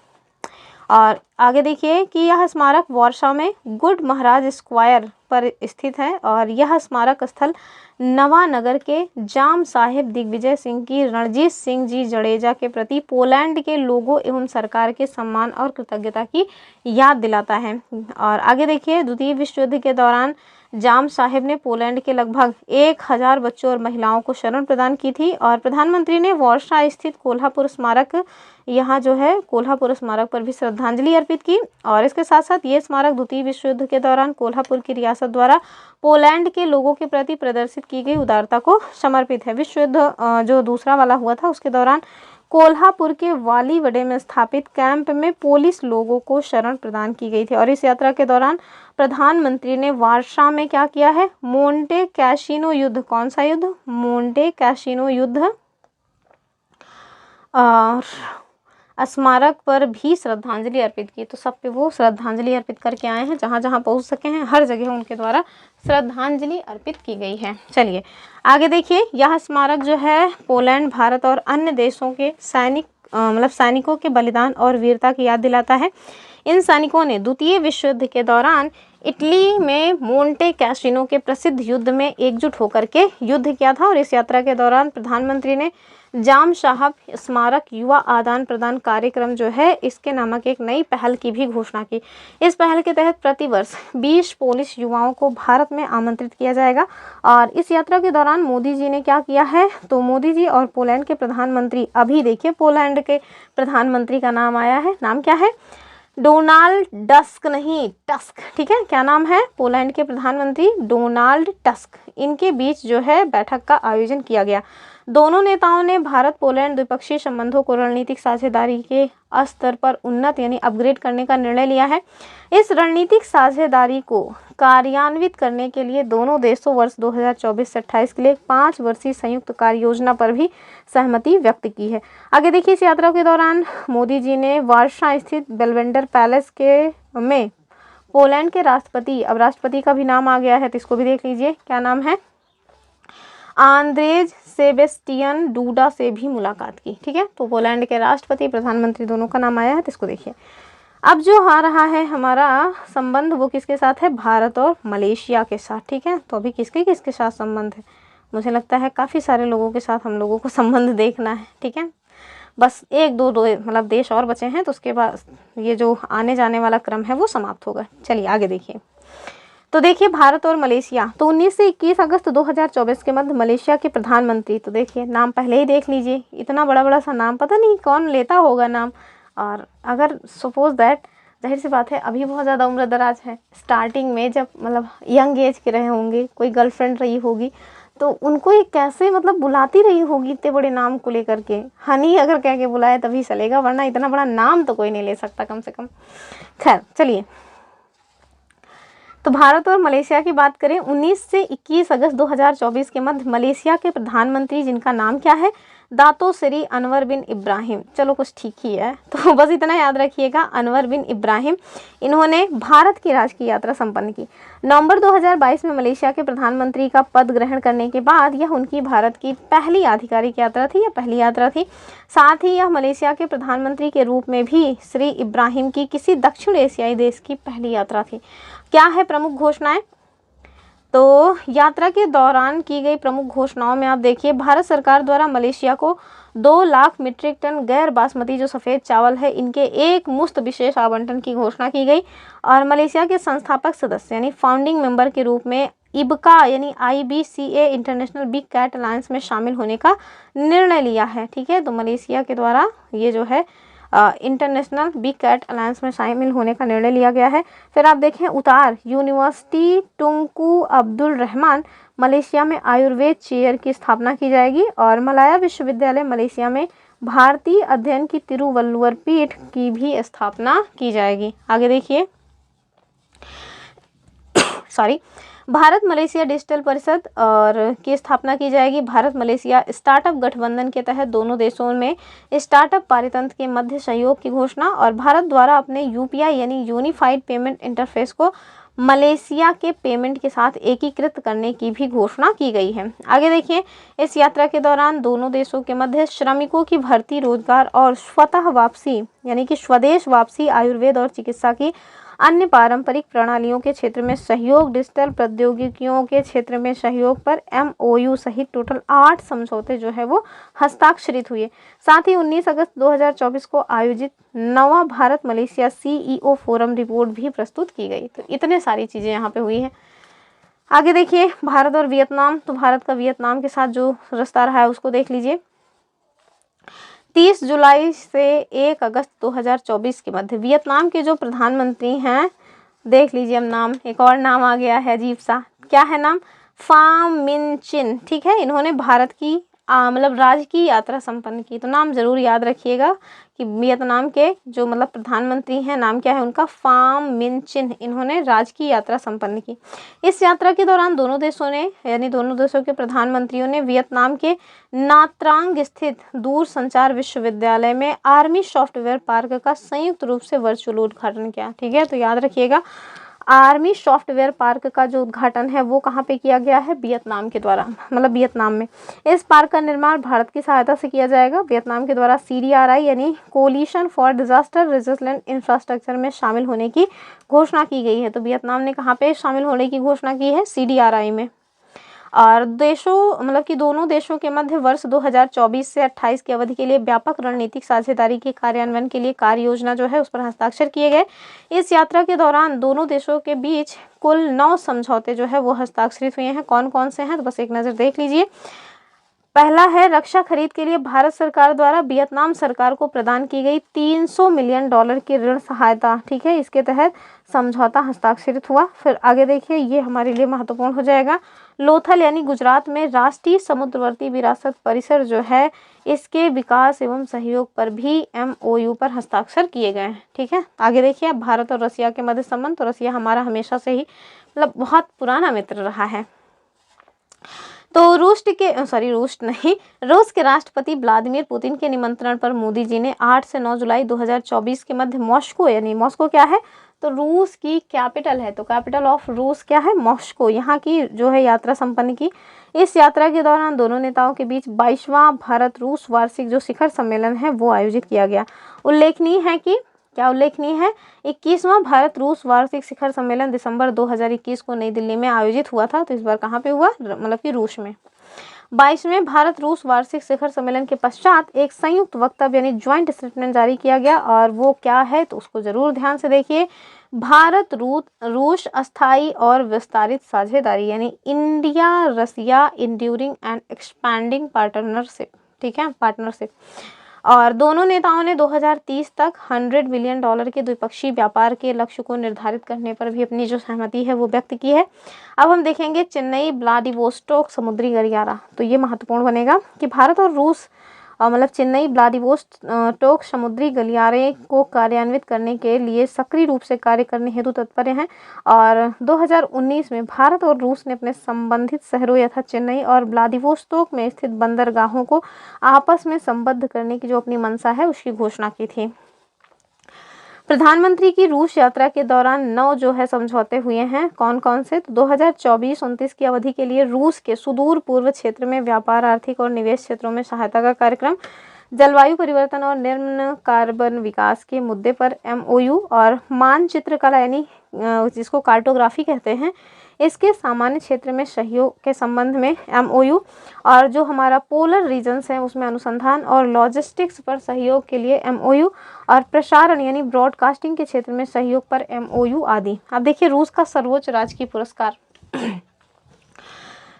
और आगे देखिए कि यह स्मारक वार्सा में गुड महाराज स्क्वायर पर स्थित है और यह स्मारक स्थल नवानगर के जाम साहेब दिग्विजय सिंह की रणजीत सिंह जी जडेजा के प्रति पोलैंड के लोगों एवं सरकार के सम्मान और कृतज्ञता की याद दिलाता है। और आगे देखिए, द्वितीय विश्व युद्ध के दौरान जाम साहेब ने पोलैंड के लगभग 1000 बच्चों और महिलाओं को शरण प्रदान की थी। और प्रधानमंत्री ने वार्सा स्थित कोल्हापुर स्मारक, यहाँ जो है कोल्हापुर स्मारक पर भी श्रद्धांजलि अर्पित की। और इसके साथ साथ ये स्मारक द्वितीय विश्व युद्ध के दौरान कोल्हापुर की रियासत द्वारा पोलैंड के लोगों के प्रति प्रदर्शित की गई उदारता को समर्पित है। विश्व युद्ध जो दूसरा वाला हुआ था उसके दौरान कोल्हापुर के वालीवडे में स्थापित कैंप में पोलिस लोगों को शरण प्रदान की गई थी। और इस यात्रा के दौरान प्रधानमंत्री ने वार्सा में क्या किया है, मोंटे कैसिनो युद्ध, कौन सा युद्ध, मोंटे कैसिनो युद्ध और स्मारक पर भी श्रद्धांजलि अर्पित की। तो सब पे वो श्रद्धांजलि अर्पित करके आए हैं, जहाँ जहाँ पहुँच सके हैं हर जगह उनके द्वारा श्रद्धांजलि अर्पित की गई है। चलिए आगे देखिए, यह स्मारक जो है पोलैंड, भारत और अन्य देशों के सैनिकों के बलिदान और वीरता की याद दिलाता है। इन सैनिकों ने द्वितीय विश्व युद्ध के दौरान इटली में मोंटे कैसिनो के प्रसिद्ध युद्ध में एकजुट होकर के युद्ध किया था। और इस यात्रा के दौरान प्रधानमंत्री ने जाम साहब स्मारक युवा आदान प्रदान कार्यक्रम जो है इसके नामक एक नई पहल की भी घोषणा की। इस पहल के तहत प्रतिवर्ष 20 पोलिश युवाओं को भारत में आमंत्रित किया जाएगा। और इस यात्रा के दौरान मोदी जी ने क्या किया है, तो मोदी जी और पोलैंड के प्रधानमंत्री, अभी देखिए पोलैंड के प्रधानमंत्री का नाम आया है, नाम क्या है, डोनाल्ड डस्क, नहीं टस्क, ठीक है, क्या नाम है, पोलैंड के प्रधानमंत्री डोनाल्ड टस्क, इनके बीच जो है बैठक का आयोजन किया गया। दोनों नेताओं ने भारत पोलैंड द्विपक्षीय संबंधों को रणनीतिक साझेदारी के स्तर पर उन्नत यानी अपग्रेड करने का निर्णय लिया है। इस रणनीतिक साझेदारी को कार्यान्वित करने के लिए दोनों देशों वर्ष 2024 से 28 के लिए 5 वर्षीय संयुक्त कार्य योजना पर भी सहमति व्यक्त की है। आगे देखिए, इस यात्रा के दौरान मोदी जी ने वार्सा स्थित बेलवेंडर पैलेस में पोलैंड के राष्ट्रपति, अब राष्ट्रपति का भी नाम आ गया है तो इसको भी देख लीजिए, क्या नाम है, आंद्रेज सेबेस्टियन डूडा से भी मुलाकात की। ठीक है, तो पोलैंड के राष्ट्रपति, प्रधानमंत्री दोनों का नाम आया है तो इसको देखिए। अब जो आ रहा है हमारा संबंध वो किसके साथ है, भारत और मलेशिया के साथ। ठीक है, तो अभी किसके किसके साथ संबंध है, मुझे लगता है काफ़ी सारे लोगों के साथ हम लोगों को संबंध देखना है। ठीक है, बस एक दो मतलब देश और बचे हैं तो उसके बाद ये जो आने जाने वाला क्रम है वो समाप्त होगा। चलिए आगे देखिए। तो देखिए भारत और मलेशिया, तो 19 से 21 अगस्त 2024 के मध्य मलेशिया के प्रधानमंत्री, तो देखिए नाम पहले ही देख लीजिए, इतना बड़ा बड़ा सा नाम, पता नहीं कौन लेता होगा नाम। और अगर सपोज दैट, जाहिर सी बात है अभी बहुत ज़्यादा उम्र दराज है, स्टार्टिंग में जब मतलब यंग एज के रहे होंगे, कोई गर्लफ्रेंड रही होगी तो उनको ये कैसे मतलब बुलाती रही होगी इतने बड़े नाम को लेकर के। हनी अगर कह के बुलाए तभी चलेगा, वरना इतना बड़ा नाम तो कोई नहीं ले सकता कम से कम। खैर चलिए, तो भारत और मलेशिया की बात करें, 19 से 21 अगस्त 2024 के मध्य मलेशिया के प्रधानमंत्री, जिनका नाम क्या है, दातो श्री अनवर बिन इब्राहिम, चलो कुछ ठीक ही है, तो बस इतना याद रखिएगा, अनवर बिन इब्राहिम, इन्होंने भारत की राजकीय यात्रा संपन्न की। नवंबर 2022 में मलेशिया के प्रधानमंत्री का पद ग्रहण करने के बाद यह उनकी भारत की पहली आधिकारिक यात्रा थी, या पहली यात्रा थी। साथ ही यह मलेशिया के प्रधानमंत्री के रूप में भी श्री इब्राहिम की किसी दक्षिण एशियाई देश की पहली यात्रा थी। क्या है प्रमुख घोषणाएं, तो यात्रा के दौरान की गई प्रमुख घोषणाओं में आप देखिए, भारत सरकार द्वारा मलेशिया को 2 लाख मीट्रिक टन गैर बासमती जो सफ़ेद चावल है इनके एक मुश्त विशेष आवंटन की घोषणा की गई। और मलेशिया के संस्थापक सदस्य यानी फाउंडिंग मेंबर के रूप में इबका यानी IBCA international big cat alliance में शामिल होने का निर्णय लिया है। ठीक है, तो मलेशिया के द्वारा ये जो है इंटरनेशनल बिग कैट अलायंस में शामिल होने का निर्णय लिया गया है। फिर आप देखें उतार, यूनिवर्सिटी टुंकू अब्दुल रहमान मलेशिया में आयुर्वेद चेयर की स्थापना की जाएगी। और मलाया विश्वविद्यालय मलेशिया में भारतीय अध्ययन की तिरुवल्लुवर पीठ की भी स्थापना की जाएगी। आगे देखिए सॉरी, भारत मलेशिया डिजिटल परिषद और की स्थापना की जाएगी। भारत मलेशिया स्टार्टअप गठबंधन के तहत दोनों देशों में स्टार्टअप पारितंत्र के मध्य सहयोग की घोषणा। और भारत द्वारा अपने UPI यानी यूनिफाइड पेमेंट इंटरफेस को मलेशिया के पेमेंट के साथ एकीकृत करने की भी घोषणा की गई है। आगे देखिए, इस यात्रा के दौरान दोनों देशों के मध्य श्रमिकों की भर्ती, रोजगार और स्वतः वापसी यानी कि स्वदेश वापसी, आयुर्वेद और चिकित्सा की अन्य पारंपरिक प्रणालियों के क्षेत्र में सहयोग, डिजिटल प्रौद्योगिकियों के क्षेत्र में सहयोग पर MOU सहित टोटल 8 समझौते जो है वो हस्ताक्षरित हुए। साथ ही 19 अगस्त 2024 को आयोजित नवा Bharat Malaysia CEO forum report भी प्रस्तुत की गई। तो इतने सारी चीज़ें यहाँ पे हुई हैं। आगे देखिए भारत और वियतनाम, तो भारत का वियतनाम के साथ जो रिश्ता रहा है उसको देख लीजिए। 30 जुलाई से 1 अगस्त 2024 के मध्य वियतनाम के जो प्रधानमंत्री हैं, देख लीजिए अब नाम, एक और नाम आ गया है अजीब सा, क्या है नाम, फाम मिन चिन, ठीक है। इन्होंने भारत की मतलब राजकीय यात्रा संपन्न की। तो नाम जरूर याद रखिएगा कि वियतनाम के जो मतलब प्रधानमंत्री हैं, नाम क्या है उनका, फाम मिन चिन, इन्होंने राजकीय यात्रा संपन्न की। इस यात्रा के दौरान दोनों देशों ने, यानी दोनों देशों के प्रधानमंत्रियों ने वियतनाम के नात्रांग स्थित दूरसंचार विश्वविद्यालय में आर्मी सॉफ्टवेयर पार्क का संयुक्त रूप से वर्चुअल उद्घाटन किया, ठीक है। तो याद रखिएगा आर्मी सॉफ्टवेयर पार्क का जो उद्घाटन है वो कहाँ पे किया गया है, वियतनाम के द्वारा, मतलब वियतनाम में। इस पार्क का निर्माण भारत की सहायता से किया जाएगा। वियतनाम के द्वारा CDRI यानी coalition for disaster resistant infrastructure में शामिल होने की घोषणा की गई है। तो वियतनाम ने कहाँ पे शामिल होने की घोषणा की है, CDRI में। और देशों मतलब कि दोनों देशों के मध्य वर्ष 2024 से 28 की अवधि के लिए व्यापक रणनीतिक साझेदारी के कार्यान्वयन के लिए कार्य योजना जो है उस पर हस्ताक्षर किए गए। इस यात्रा के दौरान दोनों देशों के बीच कुल 9 समझौते जो है वो हस्ताक्षरित हुए हैं। कौन कौन से हैं, तो बस एक नज़र देख लीजिए। पहला है रक्षा खरीद के लिए भारत सरकार द्वारा वियतनाम सरकार को प्रदान की गई $300 मिलियन की ऋण सहायता, ठीक है। इसके तहत समझौता हस्ताक्षरित हुआ। फिर आगे देखिए, ये हमारे लिए महत्वपूर्ण हो जाएगा। लोथल यानी गुजरात में राष्ट्रीय समुद्रवर्ती विरासत परिसर जो है, इसके विकास एवं सहयोग पर भी MOU पर हस्ताक्षर किए गए हैं, ठीक है। आगे देखिए, अब भारत और रसिया के मध्य संबंध। तो रसिया हमारा हमेशा से ही मतलब बहुत पुराना मित्र रहा है। तो रूस के राष्ट्रपति व्लादिमीर पुतिन के निमंत्रण पर मोदी जी ने 8 से 9 जुलाई 2024 के मध्य मॉस्को, यानी मॉस्को क्या है, तो रूस की कैपिटल है, तो कैपिटल ऑफ रूस क्या है, मॉस्को, यहाँ की जो है यात्रा संपन्न की। इस यात्रा के दौरान दोनों नेताओं के बीच 22वां भारत रूस वार्षिक जो शिखर सम्मेलन है वो आयोजित किया गया। उल्लेखनीय है कि क्या उल्लेखनीय है, 21वां भारत रूस वार्षिक शिखर सम्मेलन दिसंबर 2021 को नई दिल्ली में आयोजित हुआ था। तो इस बार कहाँ पे हुआ, मतलब कि रूस में। 22वें भारत रूस वार्षिक शिखर सम्मेलन के पश्चात एक संयुक्त वक्तव्य यानी ज्वाइंट स्टेटमेंट जारी किया गया, और वो क्या है, तो उसको जरूर ध्यान से देखिए। भारत रूस अस्थायी और विस्तारित साझेदारी यानी India Russia enduring and expanding partnership, ठीक है, पार्टनरशिप। और दोनों नेताओं ने 2030 तक $100 बिलियन के द्विपक्षीय व्यापार के लक्ष्य को निर्धारित करने पर भी अपनी जो सहमति है वो व्यक्त की है। अब हम देखेंगे चेन्नई व्लादिवोस्टोक समुद्री गलियारा। तो ये महत्वपूर्ण बनेगा कि भारत और रूस मतलब चेन्नई व्लादिवोस्टोक समुद्री गलियारे को कार्यान्वित करने के लिए सक्रिय रूप से कार्य करने हेतु तत्पर हैं। और 2019 में भारत और रूस ने अपने संबंधित शहरों यथा चेन्नई और व्लादिवोस्टोक में स्थित बंदरगाहों को आपस में संबद्ध करने की जो अपनी मंशा है उसकी घोषणा की थी। प्रधानमंत्री की रूस यात्रा के दौरान 9 जो है समझौते हुए हैं। कौन कौन से, तो 2024-29 की अवधि के लिए रूस के सुदूर पूर्व क्षेत्र में व्यापार, आर्थिक और निवेश क्षेत्रों में सहायता का कार्यक्रम, जलवायु परिवर्तन और निम्न कार्बन विकास के मुद्दे पर MOU, और मानचित्र कला यानी जिसको कार्टोग्राफी कहते हैं, इसके सामान्य क्षेत्र में सहयोग के संबंध में MOU, और जो हमारा पोलर रीजन्स हैं उसमें अनुसंधान और लॉजिस्टिक्स पर सहयोग के लिए MOU, और प्रसारण यानी ब्रॉडकास्टिंग के क्षेत्र में सहयोग पर MOU आदि। अब देखिए रूस का सर्वोच्च राजकीय पुरस्कार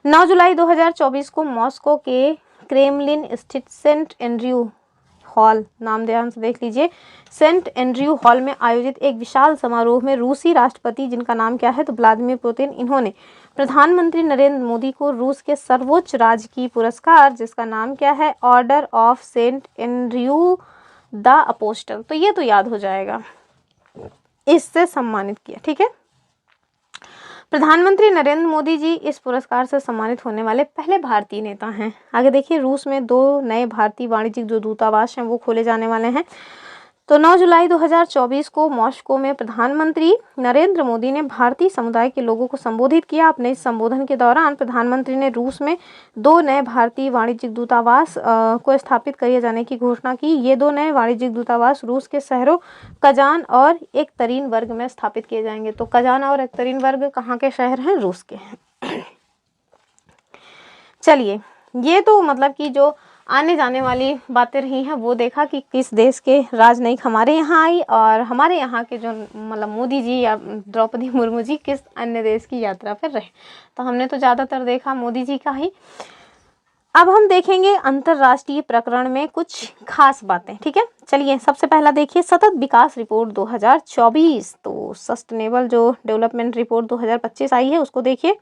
9 जुलाई 2024 को मॉस्को के क्रेमलिन स्थित सेंट एंड्रयू हॉल, नाम ध्यान से देख लीजिए, सेंट एंड्रयू हॉल में आयोजित एक विशाल समारोह में रूसी राष्ट्रपति, जिनका नाम क्या है, तो व्लादिमीर पुतिन, इन्होंने प्रधानमंत्री नरेंद्र मोदी को रूस के सर्वोच्च राजकीय पुरस्कार, जिसका नाम क्या है, order of Saint Andrew the apostle, तो ये तो याद हो जाएगा, इससे सम्मानित किया, ठीक है। प्रधानमंत्री नरेंद्र मोदी जी इस पुरस्कार से सम्मानित होने वाले पहले भारतीय नेता हैं। आगे देखिए, रूस में 2 नए भारतीय वाणिज्यिक जो दूतावास हैं वो खोले जाने वाले हैं। तो 9 जुलाई 2024 को मॉस्को में प्रधानमंत्री नरेंद्र मोदी ने भारतीय समुदाय के लोगों को संबोधित किया। अपने इस संबोधन के दौरान प्रधानमंत्री ने रूस में 2 नए भारतीय वाणिज्यिक दूतावास को स्थापित किए जाने की घोषणा की। ये 2 नए वाणिज्यिक दूतावास रूस के शहरों कजान और एकतरीनबर्ग में स्थापित किए जाएंगे। तो कजान और एकतरीनबर्ग कहाँ के शहर हैं, रूस के हैं। चलिए, ये तो मतलब कि जो आने जाने वाली बातें रही हैं वो देखा कि किस देश के राजनयिक हमारे यहाँ आई और हमारे यहाँ के जो मतलब मोदी जी या द्रौपदी मुर्मू जी किस अन्य देश की यात्रा पर रहे। तो हमने तो ज़्यादातर देखा मोदी जी का ही। अब हम देखेंगे अंतर्राष्ट्रीय प्रकरण में कुछ खास बातें, ठीक है। चलिए सबसे पहला देखिए सतत विकास रिपोर्ट 2024। तो सस्टेनेबल जो डेवलपमेंट रिपोर्ट 2025 आई है उसको देखिए।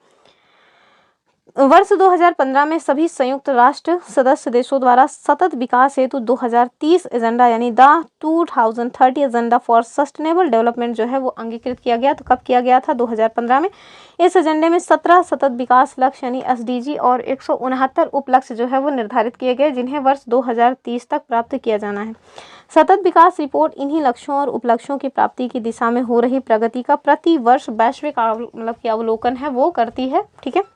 वर्ष 2015 में सभी संयुक्त राष्ट्र सदस्य देशों द्वारा सतत विकास हेतु 2030 एजेंडा यानी the 2030 agenda for sustainable development जो है वो अंगीकृत किया गया। तो कब किया गया था? 2015 में। इस एजेंडे में 17 सतत विकास लक्ष्य यानी SDG और 169 उप लक्ष्य जो है वो निर्धारित किए गए जिन्हें वर्ष 2030 तक प्राप्त किया जाना है। सतत विकास रिपोर्ट इन्हीं लक्ष्यों और उपलक्ष्यों की प्राप्ति की दिशा में हो रही प्रगति का प्रति वर्ष वैश्विक मतलब कि अवलोकन है वो करती है, ठीक है।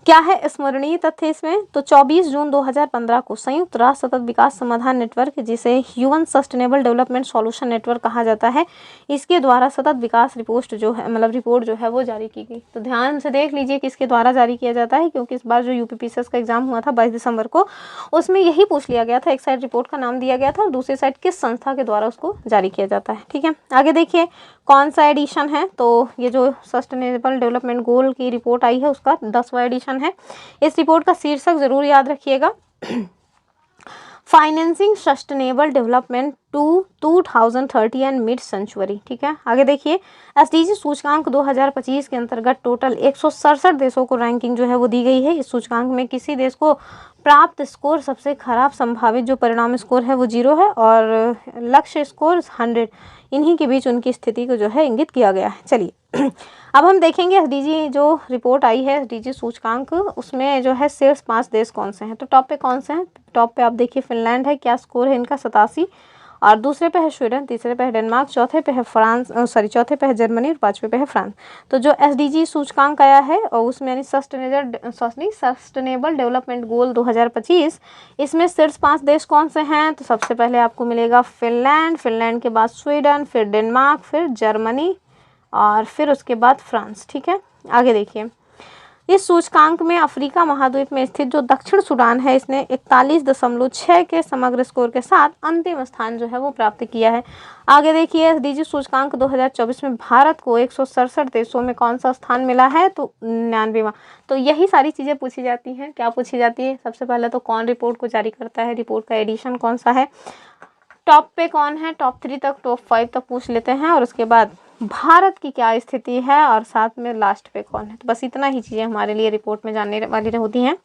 क्या है स्मरणीय तथ्य इसमें? तो 24 जून 2015 को संयुक्त राष्ट्र सतत विकास समाधान नेटवर्क जिसे human sustainable development solution network कहा जाता है, इसके द्वारा सतत विकास रिपोर्ट जो है मतलब रिपोर्ट जो है वो जारी की गई। तो ध्यान से देख लीजिए किसके द्वारा जारी किया जाता है, क्योंकि इस बार जो UPPCS का एग्जाम हुआ था 22 दिसंबर को उसमें यही पूछ लिया गया था। एक साइड रिपोर्ट का नाम दिया गया था और दूसरी साइड किस संस्था के द्वारा उसको जारी किया जाता है, ठीक है। आगे देखिए कौन सा एडिशन है? तो ये जो सस्टेनेबल डेवलपमेंट गोल की रिपोर्ट आई है उसका 10वां एडिशन है। इस रिपोर्ट का शीर्षक जरूर याद रखिएगा, financing sustainable development to 2030 and mid century, ठीक है। आगे देखिए SDG सूचकांक 2025 के अंतर्गत टोटल 167 देशों को रैंकिंग जो है वो दी गई है। इस सूचकांक में किसी देश को प्राप्त स्कोर सबसे खराब संभावित जो परिणाम स्कोर है वो 0 है और लक्ष्य स्कोर 100, इन्हीं के बीच उनकी स्थिति को जो है इंगित किया गया है। चलिए अब हम देखेंगे SDG जो रिपोर्ट आई है SDG सूचकांक, उसमें जो है शीर्ष 5 देश कौन से हैं। तो टॉप पे कौन से हैं? टॉप पे आप देखिए फिनलैंड है, क्या स्कोर है इनका 87, और दूसरे पे है स्वीडन, तीसरे पे है डेनमार्क, चौथे पे है चौथे पे है जर्मनी और 5वें पे है फ्रांस। तो जो SDG सूचकांक आया है और उसमें यानी सस्टेनेबल डेवलपमेंट गोल 2025, इसमें शीर्ष 5 देश कौन से हैं? तो सबसे पहले आपको मिलेगा फिनलैंड के बाद स्वीडन, फिर डेनमार्क, फिर जर्मनी और फिर उसके बाद फ्रांस, ठीक है। आगे देखिए इस सूचकांक में अफ्रीका महाद्वीप में स्थित जो दक्षिण सूडान है इसने 41.6 के समग्र स्कोर के साथ अंतिम स्थान जो है वो प्राप्त किया है। आगे देखिए SDG सूचकांक 2024 में भारत को 167 देशों में कौन सा स्थान मिला है? तो 99वां। तो यही सारी चीज़ें पूछी जाती हैं। क्या पूछी जाती है? सबसे पहले तो कौन रिपोर्ट को जारी करता है, रिपोर्ट का एडिशन कौन सा है, टॉप पे कौन है, टॉप 3 तक, टॉप 5 तक पूछ लेते हैं और उसके बाद भारत की क्या स्थिति है और साथ में लास्ट पे कौन है। तो बस इतना ही चीज़ें हमारे लिए रिपोर्ट में जानने वाली होती हैं।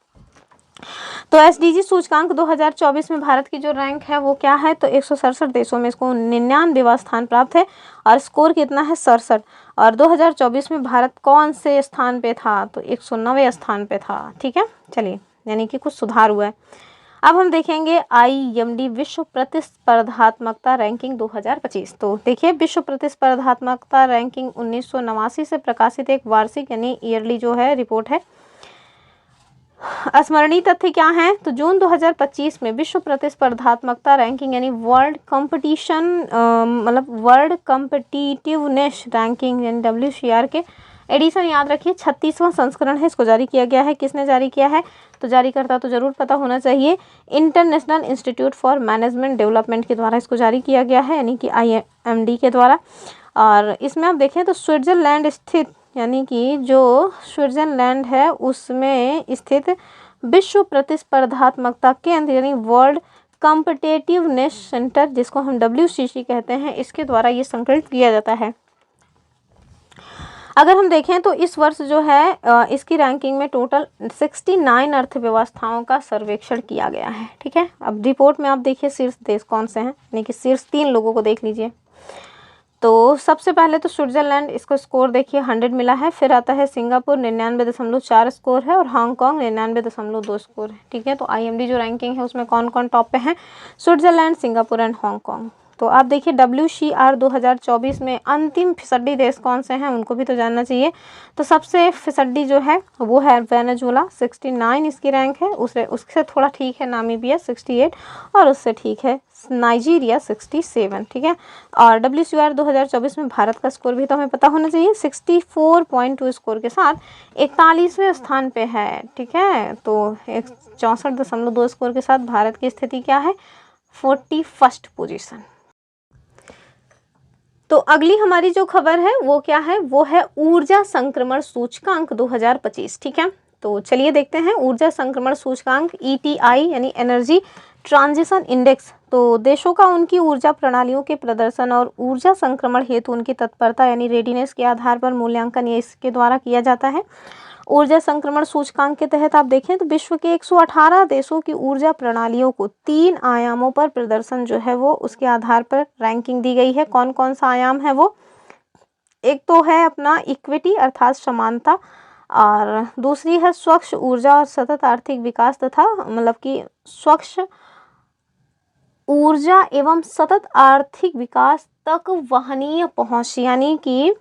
तो SDG सूचकांक 2024 में भारत की जो रैंक है वो क्या है? तो 167 देशों में इसको 99वां स्थान प्राप्त है और स्कोर कितना है? 67। और 2024 में भारत कौन से स्थान पे था? तो 109वें स्थान पे था, ठीक है। चलिए यानी कि कुछ सुधार हुआ है। अब हम देखेंगे IMD विश्व प्रतिस्पर्धात्मकता रैंकिंग 2025। तो देखिए विश्व प्रतिस्पर्धात्मकता रैंकिंग 1989 से प्रकाशित एक वार्षिक यानी ईयरली जो है रिपोर्ट है। स्मरणीय तथ्य क्या है? तो जून 2025 में विश्व प्रतिस्पर्धात्मकता रैंकिंग यानी वर्ल्ड कंपटीशन मतलब वर्ल्ड कम्पिटिटिवनेस रैंकिंग यानी WCR के एडिशन याद रखिए 36वां संस्करण है, इसको जारी किया गया है। किसने जारी किया है? तो जारीकर्ता तो जरूर पता होना चाहिए, international institute for management development के द्वारा इसको जारी किया गया है यानी कि IMD के द्वारा। और इसमें आप देखें तो स्विट्जरलैंड स्थित यानी कि जो स्विट्जरलैंड है उसमें स्थित विश्व प्रतिस्पर्धात्मकता केंद्र यानी वर्ल्ड कॉम्पिटिटिवनेस सेंटर जिसको हम WCC कहते हैं, इसके द्वारा ये संकलित किया जाता है। अगर हम देखें तो इस वर्ष जो है इसकी रैंकिंग में टोटल 69 अर्थव्यवस्थाओं का सर्वेक्षण किया गया है, ठीक है। अब रिपोर्ट में आप देखिए शीर्ष देश कौन से हैं, यानी कि शीर्ष 3 लोगों को देख लीजिए। तो सबसे पहले तो स्विट्जरलैंड, इसको स्कोर देखिए 100 मिला है। फिर आता है सिंगापुर 99.4 स्कोर है और हांगकांग 99.2 स्कोर है, ठीक है। तो IMD जो रैंकिंग है उसमें कौन कौन टॉप पे हैं? Switzerland, Singapore and Hong Kong. तो आप देखिए WCR 2024 में अंतिम फिसड्डी देश कौन से हैं उनको भी तो जानना चाहिए। तो सबसे फिसड्डी जो है वो है वेनेजुएला, 69 इसकी रैंक है। उससे थोड़ा ठीक है नामीबिया 68, और उससे ठीक है नाइजीरिया 67, ठीक है। और WCR 2024 में भारत का स्कोर भी तो हमें पता होना चाहिए, 64.2 स्कोर के साथ 41वें स्थान पे है, ठीक है। तो 64.2 स्कोर के साथ भारत की स्थिति क्या है, 41st पोजीशन। तो अगली हमारी जो खबर है वो क्या है, वो है ऊर्जा संक्रमण सूचकांक 2025, ठीक है। तो चलिए देखते हैं ऊर्जा संक्रमण सूचकांक ETI यानी एनर्जी ट्रांजिशन इंडेक्स। तो देशों का उनकी ऊर्जा प्रणालियों के प्रदर्शन और ऊर्जा संक्रमण हेतु उनकी तत्परता यानी रेडीनेस के आधार पर मूल्यांकन ये इसके द्वारा किया जाता है। ऊर्जा संक्रमण सूचकांक के तहत आप देखें तो विश्व के 118 देशों की ऊर्जा प्रणालियों को 3 आयामों पर प्रदर्शन जो है वो उसके आधार पर रैंकिंग दी गई है। कौन कौन सा आयाम है वो, एक तो है अपना इक्विटी अर्थात समानता, और दूसरी है स्वच्छ ऊर्जा और सतत आर्थिक विकास तथा मतलब कि स्वच्छ ऊर्जा एवं सतत आर्थिक विकास तक वहनीय पहुंच, यानी कि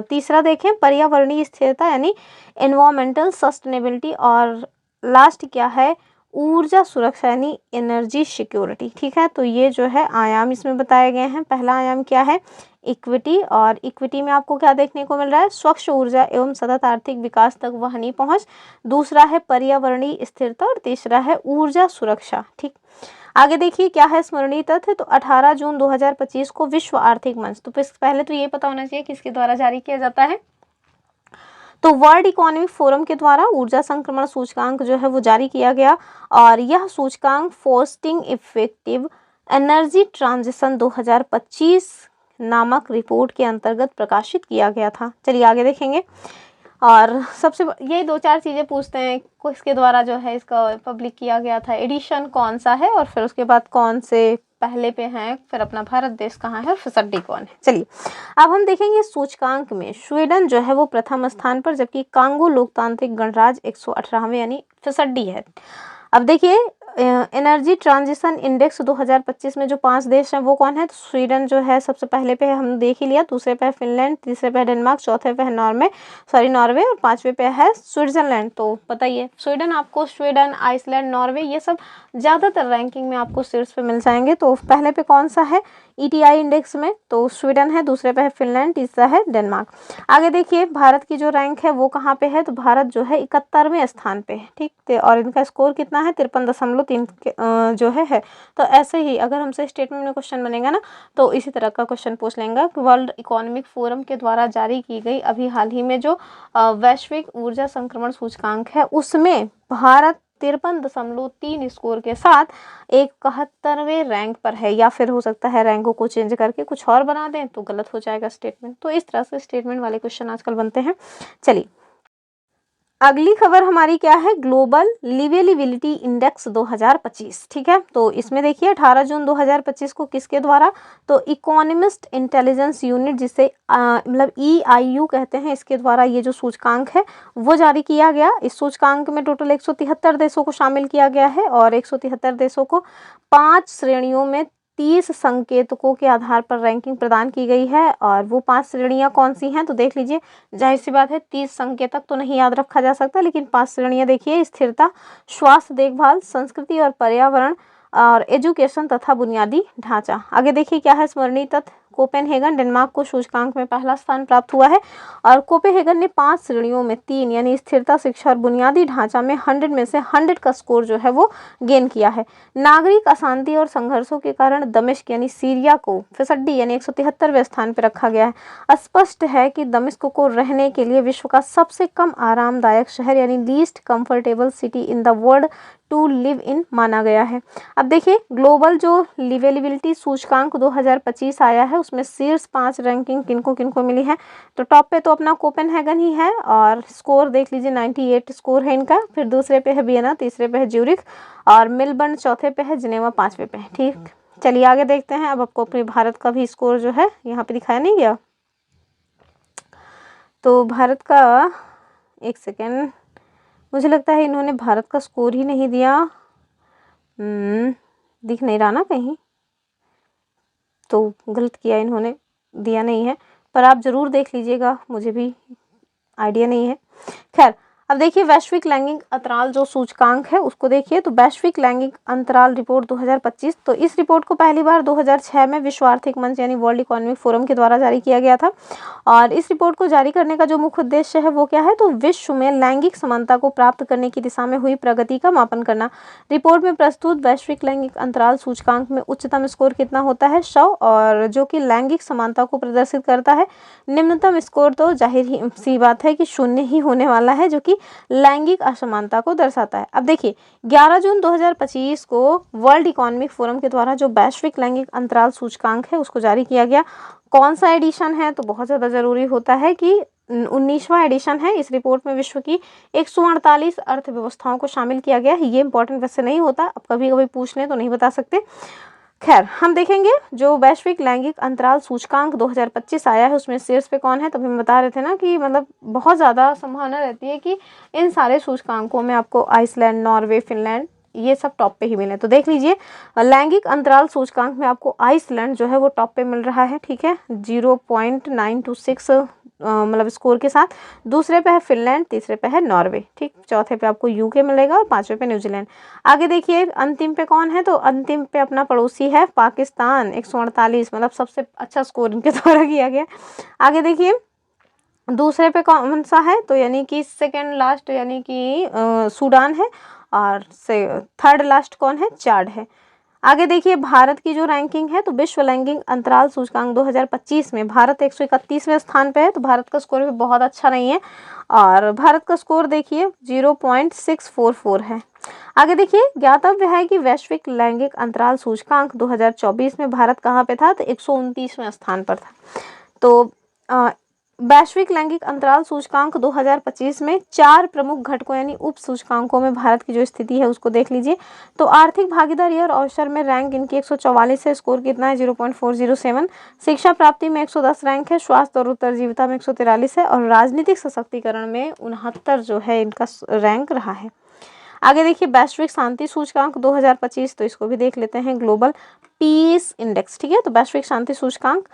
तीसरा देखें पर्यावरणीय स्थिरता यानी एनवायरमेंटल सस्टेनेबिलिटी, और लास्ट क्या है ऊर्जा सुरक्षा यानी एनर्जी सिक्योरिटी, ठीक है। तो ये जो है आयाम इसमें बताए गए हैं। पहला आयाम क्या है, इक्विटी, और इक्विटी में आपको क्या देखने को मिल रहा है, स्वच्छ ऊर्जा एवं सतत आर्थिक विकास तक वहनीय पहुंच। दूसरा है पर्यावरणीय स्थिरता, और तीसरा है ऊर्जा सुरक्षा, ठीक। आगे देखिए क्या है स्मरणीय तथ्य, तो 18 जून 2025 को विश्व आर्थिक मंच, तो पहले तो ये पता होना चाहिए किसके द्वारा जारी किया जाता है, तो वर्ल्ड इकोनॉमिक फोरम के द्वारा ऊर्जा संक्रमण सूचकांक जो है वो जारी किया गया, और यह सूचकांक फोस्टिंग इफेक्टिव एनर्जी ट्रांजिशन 2025 नामक रिपोर्ट के अंतर्गत प्रकाशित किया गया था। चलिए आगे देखेंगे। और सबसे यही 2-4 चीज़ें पूछते हैं, किसके द्वारा जो है इसका पब्लिक किया गया था, एडिशन कौन सा है, और फिर उसके बाद कौन से पहले पे हैं, फिर अपना भारत देश कहाँ है, और फिसड्डी कौन है। चलिए अब हम देखेंगे सूचकांक में स्वीडन जो है वो प्रथम स्थान पर, जबकि कांगो लोकतांत्रिक गणराज्य 118वें यानी फिसड्डी है। अब देखिए एनर्जी ट्रांजिशन इंडेक्स 2025 में जो 5 देश हैं वो कौन है, तो स्वीडन जो है सबसे पहले पे है, हम देख ही लिया। दूसरे पे है फिनलैंड, तीसरे पे है डेनमार्क, चौथे पे है नॉर्वे, और 5वें पे है स्विट्जरलैंड। तो बताइए स्वीडन, आपको स्वीडन, आइसलैंड, नॉर्वे ये सब ज़्यादातर रैंकिंग में आपको शीर्ष पे मिल जाएंगे। तो पहले पे कौन सा है ETI इंडेक्स में, तो स्वीडन है, दूसरे पे है फिनलैंड, तीसरा है डेनमार्क। आगे देखिए भारत की जो रैंक है वो कहाँ पे है, तो भारत जो है 71वें स्थान पे है, ठीक। और इनका स्कोर कितना है 53.3 जो है। तो ऐसे ही अगर हमसे स्टेटमेंट में क्वेश्चन बनेगा ना, तो इसी तरह का क्वेश्चन पूछ लेंगे कि वर्ल्ड इकोनॉमिक फोरम के द्वारा जारी की गई अभी हाल ही में जो वैश्विक ऊर्जा संक्रमण सूचकांक है उसमें भारत 53.3 स्कोर के साथ 71वें रैंक पर है। या फिर हो सकता है रैंकों को चेंज करके कुछ और बना दें तो गलत हो जाएगा स्टेटमेंट। तो इस तरह से स्टेटमेंट वाले क्वेश्चन आजकल बनते हैं। चलिए अगली खबर हमारी क्या है, ग्लोबल लिवेलिबिलिटी इंडेक्स 2025, ठीक है। तो इसमें देखिए 18 जून 2025 को किसके द्वारा, तो इकोनॉमिस्ट इंटेलिजेंस यूनिट जिसे मतलब EIU कहते हैं, इसके द्वारा ये जो सूचकांक है वो जारी किया गया। इस सूचकांक में टोटल 173 देशों को शामिल किया गया है, और 173 देशों को 5 श्रेणियों में 30 संकेतकों के आधार पर रैंकिंग प्रदान की गई है। और वो 5 श्रेणियां कौन सी हैं, तो देख लीजिए, जाहिर सी बात है 30 संकेतक तो नहीं याद रखा जा सकता, लेकिन 5 श्रेणियां देखिए, स्थिरता, स्वास्थ्य देखभाल, संस्कृति और पर्यावरण, और एजुकेशन तथा बुनियादी ढांचा। आगे देखिए क्या है स्मरणीय तथ्य, कोपेनहेगन डेनमार्क को सूचकांक में पहला स्थान प्राप्त हुआ है, और कोपेनहेगन ने 5 श्रेणियों में 3 यानी स्थिरता, शिक्षा और बुनियादी ढांचा में 100 में से 100 का स्कोर जो है वो गेन किया है। नागरिक अशांति और संघर्षों के कारण दमिश्क यानी सीरिया को फिसड्डी यानी 173वें स्थान पर रखा गया है। स्पष्ट है कि दमिश्क को रहने के लिए विश्व का सबसे कम आरामदायक शहर यानी least comfortable city in the world to live in माना गया है। अब देखिए ग्लोबल जो लिवेलिबिलिटी सूचकांक 2025 आया है उसमें शीर्ष 5 रैंकिंग किनको किनको मिली है, तो टॉप पे तो अपना कोपेनहेगन ही है, और स्कोर देख लीजिए 98 स्कोर है इनका। फिर दूसरे पे है वियना, तीसरे पे है ज्यूरिख, और मेलबर्न चौथे पे है, जिनेवा 5वें पे है, ठीक। चलिए आगे देखते हैं। अब आपको अपने भारत का भी स्कोर जो है यहाँ पे दिखाया नहीं गया, तो भारत का एक सेकेंड, मुझे लगता है इन्होंने भारत का स्कोर ही नहीं दिया, दिख नहीं रहा ना कहीं, तो गलत किया इन्होंने, दिया नहीं है, पर आप ज़रूर देख लीजिएगा, मुझे भी आइडिया नहीं है। खैर, अब देखिए वैश्विक लैंगिक अंतराल जो सूचकांक है उसको देखिए। तो वैश्विक लैंगिक अंतराल रिपोर्ट 2025, तो इस रिपोर्ट को पहली बार 2006 में विश्व आर्थिक मंच यानी वर्ल्ड इकोनॉमिक फोरम के द्वारा जारी किया गया था। और इस रिपोर्ट को जारी करने का जो मुख्य उद्देश्य है वो क्या है, तो विश्व में लैंगिक समानता को प्राप्त करने की दिशा में हुई प्रगति का मापन करना। रिपोर्ट में प्रस्तुत वैश्विक लैंगिक अंतराल सूचकांक में उच्चतम स्कोर कितना होता है, 100, और जो कि लैंगिक समानता को प्रदर्शित करता है। निम्नतम स्कोर तो जाहिर ही सी बात है कि 0 ही होने वाला है, जो कि लैंगिक असमानता को दर्शाता है। अब देखिए 11 जून 2025 को वर्ल्ड इकोनॉमिक फोरम के द्वारा जो वैश्विक लैंगिक अंतराल सूचकांक है उसको जारी किया गया। कौन सा एडिशन है, तो बहुत ज़्यादा ज़रूरी होता है कि 19वां एडिशन है। इस रिपोर्ट में विश्व की 148 अर्थव्यवस्थाओं को शामिल किया गया है। ये इंपॉर्टेंट वैसे नहीं होता, अब कभी कभी पूछ लें तो नहीं बता सकते। खैर, हम देखेंगे जो वैश्विक लैंगिक अंतराल सूचकांक 2025 आया है उसमें शीर्ष पे कौन है। तभी हम बता रहे थे ना कि मतलब बहुत ज़्यादा संभावना रहती है कि इन सारे सूचकांकों में आपको आइसलैंड, नॉर्वे, फिनलैंड ये सब टॉप पे ही मिले। तो देख लीजिए लैंगिक अंतराल सूचकांक में आपको आइसलैंड जो है वो टॉप पे मिल रहा है, ठीक है, 0.926 मतलब स्कोर के साथ। दूसरे पे है फिनलैंड, तीसरे पे है नॉर्वे, ठीक, चौथे पे आपको यूके मिलेगा और पांचवे पे न्यूजीलैंड। आगे देखिए अंतिम पे कौन है, तो अंतिम पे अपना पड़ोसी है पाकिस्तान, 148, मतलब सबसे अच्छा स्कोर इनके द्वारा किया गया। आगे देखिए दूसरे पे कौन सा है, तो यानी कि सेकेंड लास्ट यानी कि सूडान है, और से थर्ड लास्ट कौन है, चाड है। आगे देखिए भारत की जो रैंकिंग है, तो विश्व लैंगिक अंतराल सूचकांक 2025 में भारत 131वें स्थान पे है। तो भारत का स्कोर भी बहुत अच्छा नहीं है, और भारत का स्कोर देखिए 0.644 है। आगे देखिए ज्ञातव्य है कि वैश्विक लैंगिक अंतराल सूचकांक 2024 में भारत कहाँ पे था, तो 129वें स्थान पर था। तो वैश्विक लैंगिक अंतराल सूचकांक 2025 में 4 प्रमुख घटकों यानी उप सूचकांकों में भारत की जो स्थिति है उसको देख लीजिए। तो आर्थिक भागीदारी और अवसर में रैंक इनकी 144 है, स्कोर कितना है, 0.407। शिक्षा प्राप्ति में 110 रैंक है, स्वास्थ्य और उत्तरजीविता में 143 है, और राजनीतिक सशक्तिकरण में 69 जो है इनका रैंक रहा है। आगे देखिए वैश्विक शांति सूचकांक 2025, तो इसको भी देख लेते हैं, ग्लोबल पीस इंडेक्स, ठीक है। तो वैश्विक शांति सूचकांक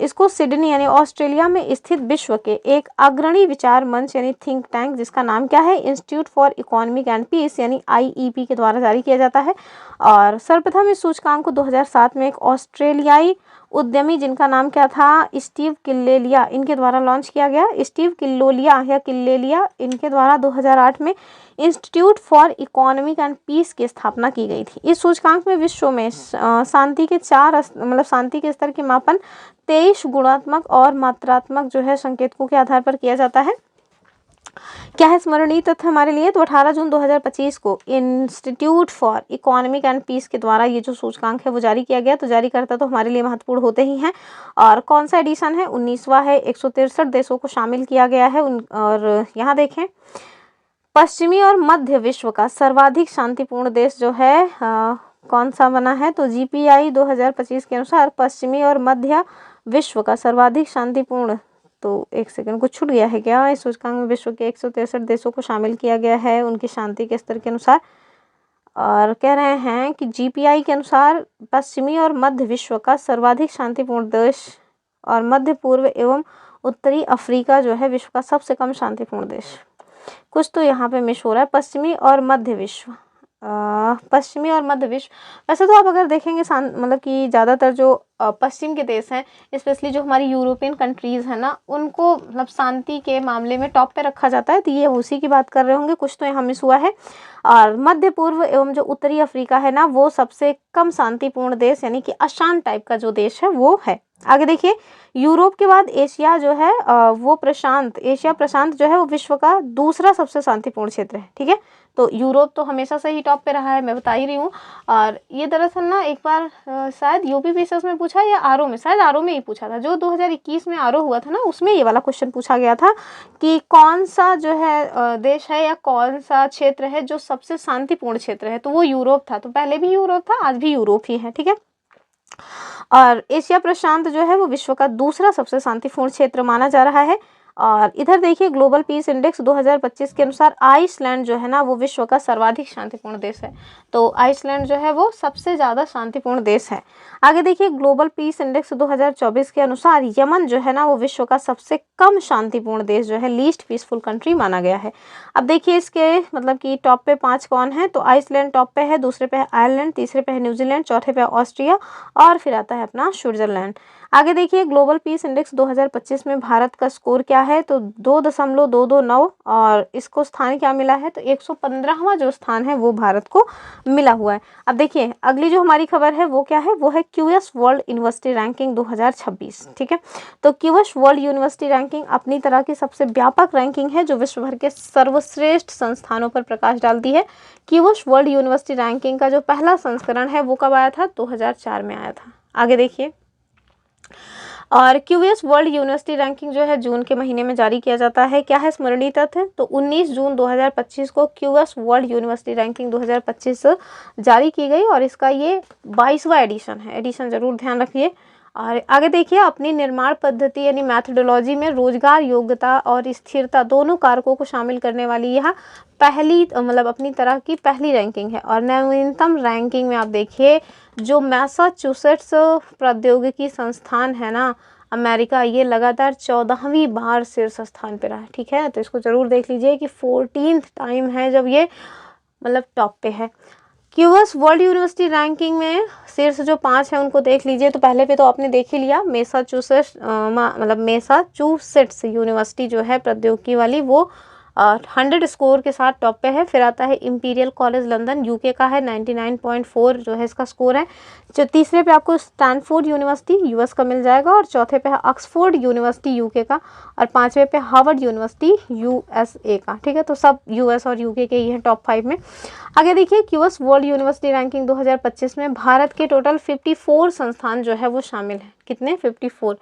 इसको सिडनी यानी ऑस्ट्रेलिया में स्थित विश्व के एक अग्रणी विचार मंच यानी थिंक टैंक जिसका नाम क्या है, institute for economic and peace यानी IEP के द्वारा जारी किया जाता है। और सर्वप्रथम इस सूचकांक को 2007 में एक ऑस्ट्रेलियाई उद्यमी जिनका नाम क्या था, स्टीव किल्लेलिया, इनके द्वारा लॉन्च किया गया। स्टीव किल्लोलिया या किल्लेलिया इनके द्वारा 2008 में institute for economic and peace की स्थापना की गई थी। इस सूचकांक में विश्व में शांति के शांति के स्तर के मापन 23 गुणात्मक और मात्रात्मक जो है संकेतकों के आधार पर किया जाता है। क्या है स्मरणीय तथ्य हमारे लिए, तो 18 जून 2025 को institute for economic and peace के द्वारा ये जो सूचकांक है वो जारी किया गया। तो जारी करता तो हमारे लिए महत्वपूर्ण होते ही हैं। और कौन सा एडिशन है, 19वां है, 163 देशों को शामिल किया गया है। और यहाँ देखें पश्चिमी और मध्य विश्व का सर्वाधिक शांतिपूर्ण देश जो है कौन सा बना है, तो GPI 2025 के अनुसार पश्चिमी और मध्य विश्व का सर्वाधिक शांतिपूर्ण, तो एक सेकंड कुछ छूट गया है क्या, इस सूचकांक में विश्व के 163 देशों को शामिल किया गया है उनकी शांति के स्तर के अनुसार। और कह रहे हैं कि GPI के अनुसार पश्चिमी और मध्य विश्व का सर्वाधिक शांतिपूर्ण देश और मध्य पूर्व एवं उत्तरी अफ्रीका जो है विश्व का सबसे कम शांतिपूर्ण देश। कुछ तो यहाँ पे मिस हो रहा है, पश्चिमी और मध्य विश्व, पश्चिमी और मध्य विश्व। वैसे तो आप अगर देखेंगे मतलब कि ज़्यादातर जो पश्चिम के देश हैं, स्पेशली जो हमारी यूरोपियन कंट्रीज़ हैं ना, उनको मतलब शांति के मामले में टॉप पे रखा जाता है। तो ये उसी की बात कर रहे होंगे, कुछ तो यहाँ मिस हुआ है। और मध्य पूर्व एवं जो उत्तरी अफ्रीका है ना, वो सबसे कम शांतिपूर्ण देश यानी कि अशांत टाइप का जो देश है वो है। आगे देखिए यूरोप के बाद एशिया जो है वो एशिया प्रशांत जो है वो विश्व का दूसरा सबसे शांतिपूर्ण क्षेत्र है, ठीक है। तो यूरोप तो हमेशा से ही टॉप पे रहा है, मैं बता ही रही हूँ। और ये दरअसल ना एक बार शायद UPPSS में पूछा या RO में, शायद RO में ही पूछा था, जो 2021 में RO हुआ था ना, उसमें ये वाला क्वेश्चन पूछा गया था कि कौन सा जो है देश है या कौन सा क्षेत्र है जो सबसे शांतिपूर्ण क्षेत्र है, तो वो यूरोप था। तो पहले भी यूरोप था, आज भी यूरोप ही है, ठीक है। और एशिया प्रशांत जो है वो विश्व का दूसरा सबसे शांतिपूर्ण क्षेत्र माना जा रहा है। और इधर देखिए ग्लोबल पीस इंडेक्स 2025 के अनुसार आइसलैंड जो है ना वो विश्व का सर्वाधिक शांतिपूर्ण देश है। तो आइसलैंड जो है वो सबसे ज़्यादा शांतिपूर्ण देश है। आगे देखिए ग्लोबल पीस इंडेक्स 2024 के अनुसार यमन जो है ना वो विश्व का सबसे कम शांतिपूर्ण देश जो है, लीस्ट पीसफुल कंट्री माना गया है। अब देखिए इसके मतलब कि टॉप पे 5 कौन है, तो आइसलैंड टॉप पे है, दूसरे पे है आयरलैंड, तीसरे पे है न्यूजीलैंड, चौथे पे ऑस्ट्रिया और फिर आता है अपना स्विट्जरलैंड। आगे देखिए ग्लोबल पीस इंडेक्स 2025 में भारत का स्कोर क्या है, तो 2.229 और इसको स्थान क्या मिला है, तो 115वां जो स्थान है वो भारत को मिला हुआ है। अब देखिए अगली जो हमारी खबर है वो क्या है, वो है क्यूएस वर्ल्ड यूनिवर्सिटी रैंकिंग 2026। ठीक है, तो क्यूएस वर्ल्ड यूनिवर्सिटी रैंकिंग अपनी तरह की सबसे व्यापक रैंकिंग है जो विश्व भर के सर्वश्रेष्ठ संस्थानों पर प्रकाश डालती है। क्यूएस वर्ल्ड यूनिवर्सिटी रैंकिंग का जो पहला संस्करण है वो कब आया था, 2004 में आया था। आगे देखिए, और क्यूएस वर्ल्ड यूनिवर्सिटी रैंकिंग जो है जून के महीने में जारी किया जाता है। क्या है स्मरणीय तथ्य, तो 19 जून 2025 को क्यूएस वर्ल्ड यूनिवर्सिटी रैंकिंग 2025 जारी की गई और इसका ये 22वां एडिशन है। एडिशन जरूर ध्यान रखिए। और आगे देखिए, अपनी निर्माण पद्धति यानी मैथडोलॉजी में रोजगार, योग्यता और स्थिरता दोनों कारकों को शामिल करने वाली यह पहली मतलब अपनी तरह की पहली रैंकिंग है। और नवीनतम रैंकिंग में आप देखिए जो मैसाचुसेट्स प्रौद्योगिकी संस्थान है ना अमेरिका, ये लगातार 14वीं बार शीर्ष स्थान पर रहा है। ठीक है, तो इसको जरूर देख लीजिए कि 14th टाइम है जब ये मतलब टॉप पे है। क्यूएस वर्ल्ड यूनिवर्सिटी रैंकिंग में शीर्ष जो 5 है उनको देख लीजिए। तो पहले पे तो आपने देख ही लिया, मैसाचुसेट्स यूनिवर्सिटी जो है प्रौद्योगिकी वाली वो 100 स्कोर के साथ टॉप पे है। फिर आता है इंपीरियल कॉलेज लंदन, यूके का है, 99.4 जो है इसका स्कोर है। जो तीसरे पे आपको स्टैनफोर्ड यूनिवर्सिटी यूएस का मिल जाएगा, और चौथे पे है ऑक्सफोर्ड यूनिवर्सिटी यूके का, और पांचवे पे हार्वर्ड यूनिवर्सिटी यूएसए का। ठीक है, तो सब यूएस और यूके के ही है टॉप 5 में। आगे देखिए, क्यूएस वर्ल्ड यूनिवर्सिटी रैंकिंग 2025 में भारत के टोटल 54 संस्थान जो है वो शामिल है। कितने, 54।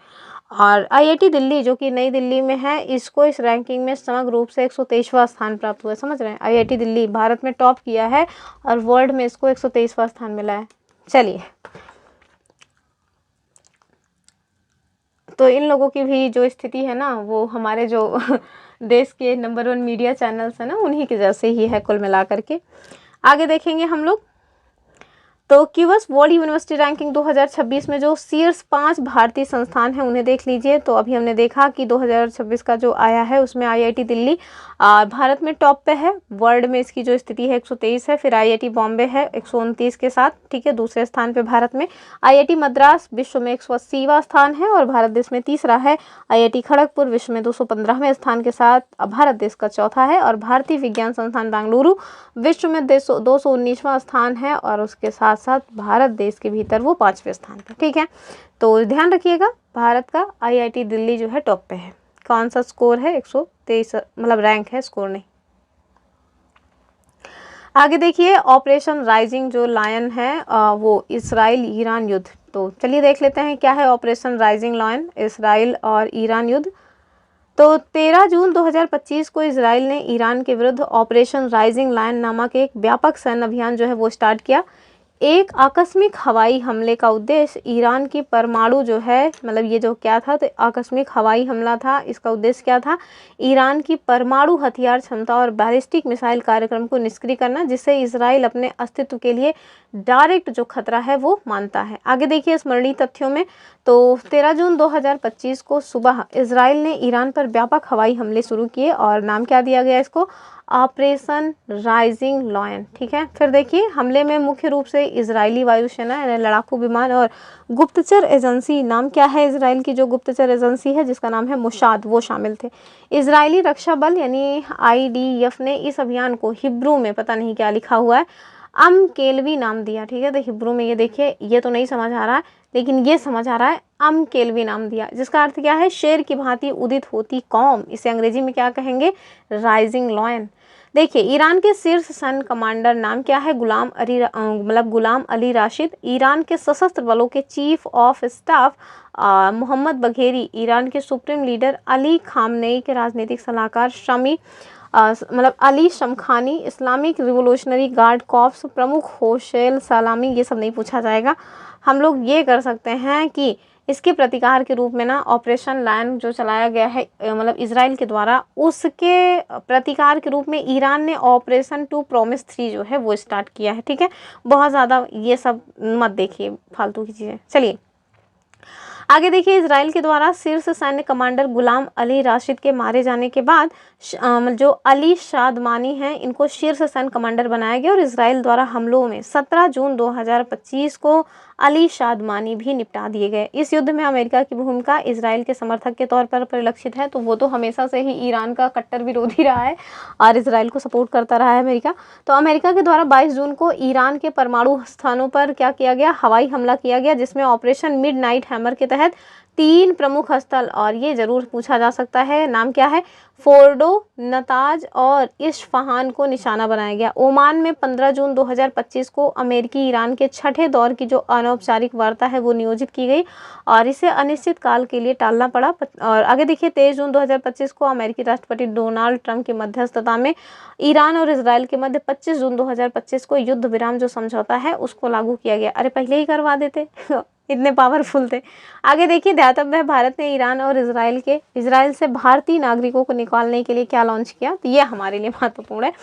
और आईआईटी दिल्ली जो कि नई दिल्ली में है, इसको इस रैंकिंग में समग्र रूप से 123वां स्थान प्राप्त हुआ है। समझ रहे हैं, आईआईटी दिल्ली भारत में टॉप किया है और वर्ल्ड में इसको 123वां स्थान मिला है। चलिए, तो इन लोगों की भी जो स्थिति है ना वो हमारे जो देश के नंबर 1 मीडिया चैनल्स है ना उन्हीं के जैसे ही है कुल मिला करके। आगे देखेंगे हम लोग, तो क्यूएस वर्ल्ड यूनिवर्सिटी रैंकिंग 2026 में जो शीर्ष 5 भारतीय संस्थान हैं उन्हें देख लीजिए। तो अभी हमने देखा कि 2026 का जो आया है उसमें आईआईटी दिल्ली भारत में टॉप पे है, वर्ल्ड में इसकी जो स्थिति है 123 है। फिर आईआईटी बॉम्बे है 129 के साथ, ठीक है, दूसरे स्थान पे भारत में। आईआईटी मद्रास विश्व में 180वां स्थान है और भारत देश में तीसरा है। आईआईटी खड़गपुर विश्व में 215वें स्थान के साथ भारत देश का चौथा है। और भारतीय विज्ञान संस्थान बेंगलुरु विश्व में 219वां स्थान है और उसके साथ साथ भारत देश के भीतर वो 5वें स्थान पर। ठीक है, तो ध्यान रखिएगा भारत का आईआईटी दिल्ली जो है टॉप पे है। कौन सा स्कोर है, 123 मतलब रैंक है, स्कोर नहीं। आगे देखिए, ऑपरेशन राइजिंग जो लायन है वो इसराइल ईरान युद्ध। तो चलिए देख लेते हैं क्या है ऑपरेशन राइजिंग लायन, इसराइल और ईरान युद्ध। तो 13 जून 2025 को इसराइल ने ईरान के विरुद्ध ऑपरेशन राइजिंग लायन नामक एक व्यापक सैन्य अभियान जो है वो स्टार्ट किया। एक आकस्मिक हवाई हमले का उद्देश्य ईरान की परमाणु जो है मतलब ये जो क्या था, तो आकस्मिक हवाई हमला था। इसका उद्देश्य क्या था, ईरान की परमाणु हथियार क्षमता और बैलिस्टिक मिसाइल कार्यक्रम को निष्क्रिय करना, जिससे इसराइल अपने अस्तित्व के लिए डायरेक्ट जो खतरा है वो मानता है। आगे देखिए स्मरणीय तथ्यों में, तो 13 जून 2025 को सुबह इसराइल ने ईरान पर व्यापक हवाई हमले शुरू किए और नाम क्या दिया गया इसको, ऑपरेशन राइजिंग लायन। ठीक है, फिर देखिए हमले में मुख्य रूप से इजरायली वायुसेना यानी लड़ाकू विमान और गुप्तचर एजेंसी, नाम क्या है इसराइल की जो गुप्तचर एजेंसी है जिसका नाम है मोसाद, वो शामिल थे। इजरायली रक्षा बल यानी आईडीएफ ने इस अभियान को हिब्रू में, पता नहीं क्या लिखा हुआ है, केलवी नाम दिया। ठीक है, तो हिब्रू में ये देखिए, ये तो नहीं समझ आ रहा है लेकिन ये समझ आ रहा है, केलवी नाम दिया, जिसका अर्थ क्या है, शेर की भांति उदित होती कौम। इसे अंग्रेजी में क्या कहेंगे, राइजिंग लायन। देखिए ईरान के शीर्ष सैन्य कमांडर नाम क्या है, गुलाम अली राशिद। ईरान के सशस्त्र बलों के chief of staff Mohammad Bagheri. Iran के सुप्रीम लीडर अली खामनेई के राजनीतिक सलाहकार Ali Shamkhani. Islamic revolutionary guard corps प्रमुख होशेल सलामी। ये सब नहीं पूछा जाएगा। हम लोग ये कर सकते हैं कि इसके प्रतिकार के रूप में ना ऑपरेशन लायन जो चलाया गया है मतलब इजराइल के द्वारा, उसके प्रतिकार के रूप में ईरान ने ऑपरेशन 2 प्रॉमिस 3 जो है वो स्टार्ट किया है। ठीक है, बहुत ज़्यादा ये सब मत देखिए फालतू की चीज़ें। चलिए आगे देखिए, इजराइल के द्वारा शीर्ष सैन्य कमांडर गुलाम अली राशिद के मारे जाने के बाद जो अली शादमानी हैं इनको शीर्ष सैन्य कमांडर बनाया गया और इजराइल द्वारा हमलों में 17 जून 2025 को अली शादमानी भी निपटा दिए गए। इस युद्ध में अमेरिका की भूमिका इजराइल के समर्थक के तौर पर परिलक्षित है, तो वो तो हमेशा से ही ईरान का कट्टर विरोधी रहा है और इजराइल को सपोर्ट करता रहा है अमेरिका। तो अमेरिका के द्वारा 22 जून को ईरान के परमाणु स्थानों पर क्या किया गया, हवाई हमला किया गया, जिसमें ऑपरेशन मिडनाइट हैमर के तहत 3 प्रमुख स्थल, और ये जरूर पूछा जा सकता है नाम क्या है, फोर्डो, नताज और इस्फहान को निशाना बनाया गया। ओमान में 15 जून 2025 को अमेरिकी ईरान के छठे दौर की जो अनौपचारिक वार्ता है वो नियोजित की गई और इसे अनिश्चित काल के लिए टालना पड़ा। और आगे देखिए, 23 जून 2025 को अमेरिकी राष्ट्रपति डोनाल्ड ट्रंप की मध्यस्थता में ईरान और इजराइल के मध्य 25 जून 2025 को युद्ध विराम जो समझौता है उसको लागू किया गया। अरे पहले ही करवा देते इतने पावरफुल थे। आगे देखिए, ध्यातव्य है, भारत ने ईरान और इजराइल से भारतीय नागरिकों को निकालने के लिए क्या लॉन्च किया, तो ये हमारे लिए महत्वपूर्ण है।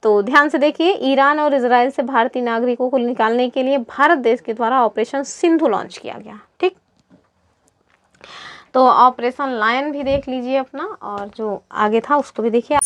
तो ध्यान से देखिए, ईरान और इजराइल से भारतीय नागरिकों को निकालने के लिए भारत देश के द्वारा ऑपरेशन सिंधु लॉन्च किया गया। ठीक, तो ऑपरेशन लायन भी देख लीजिए अपना, और जो आगे था उसको भी देखिए।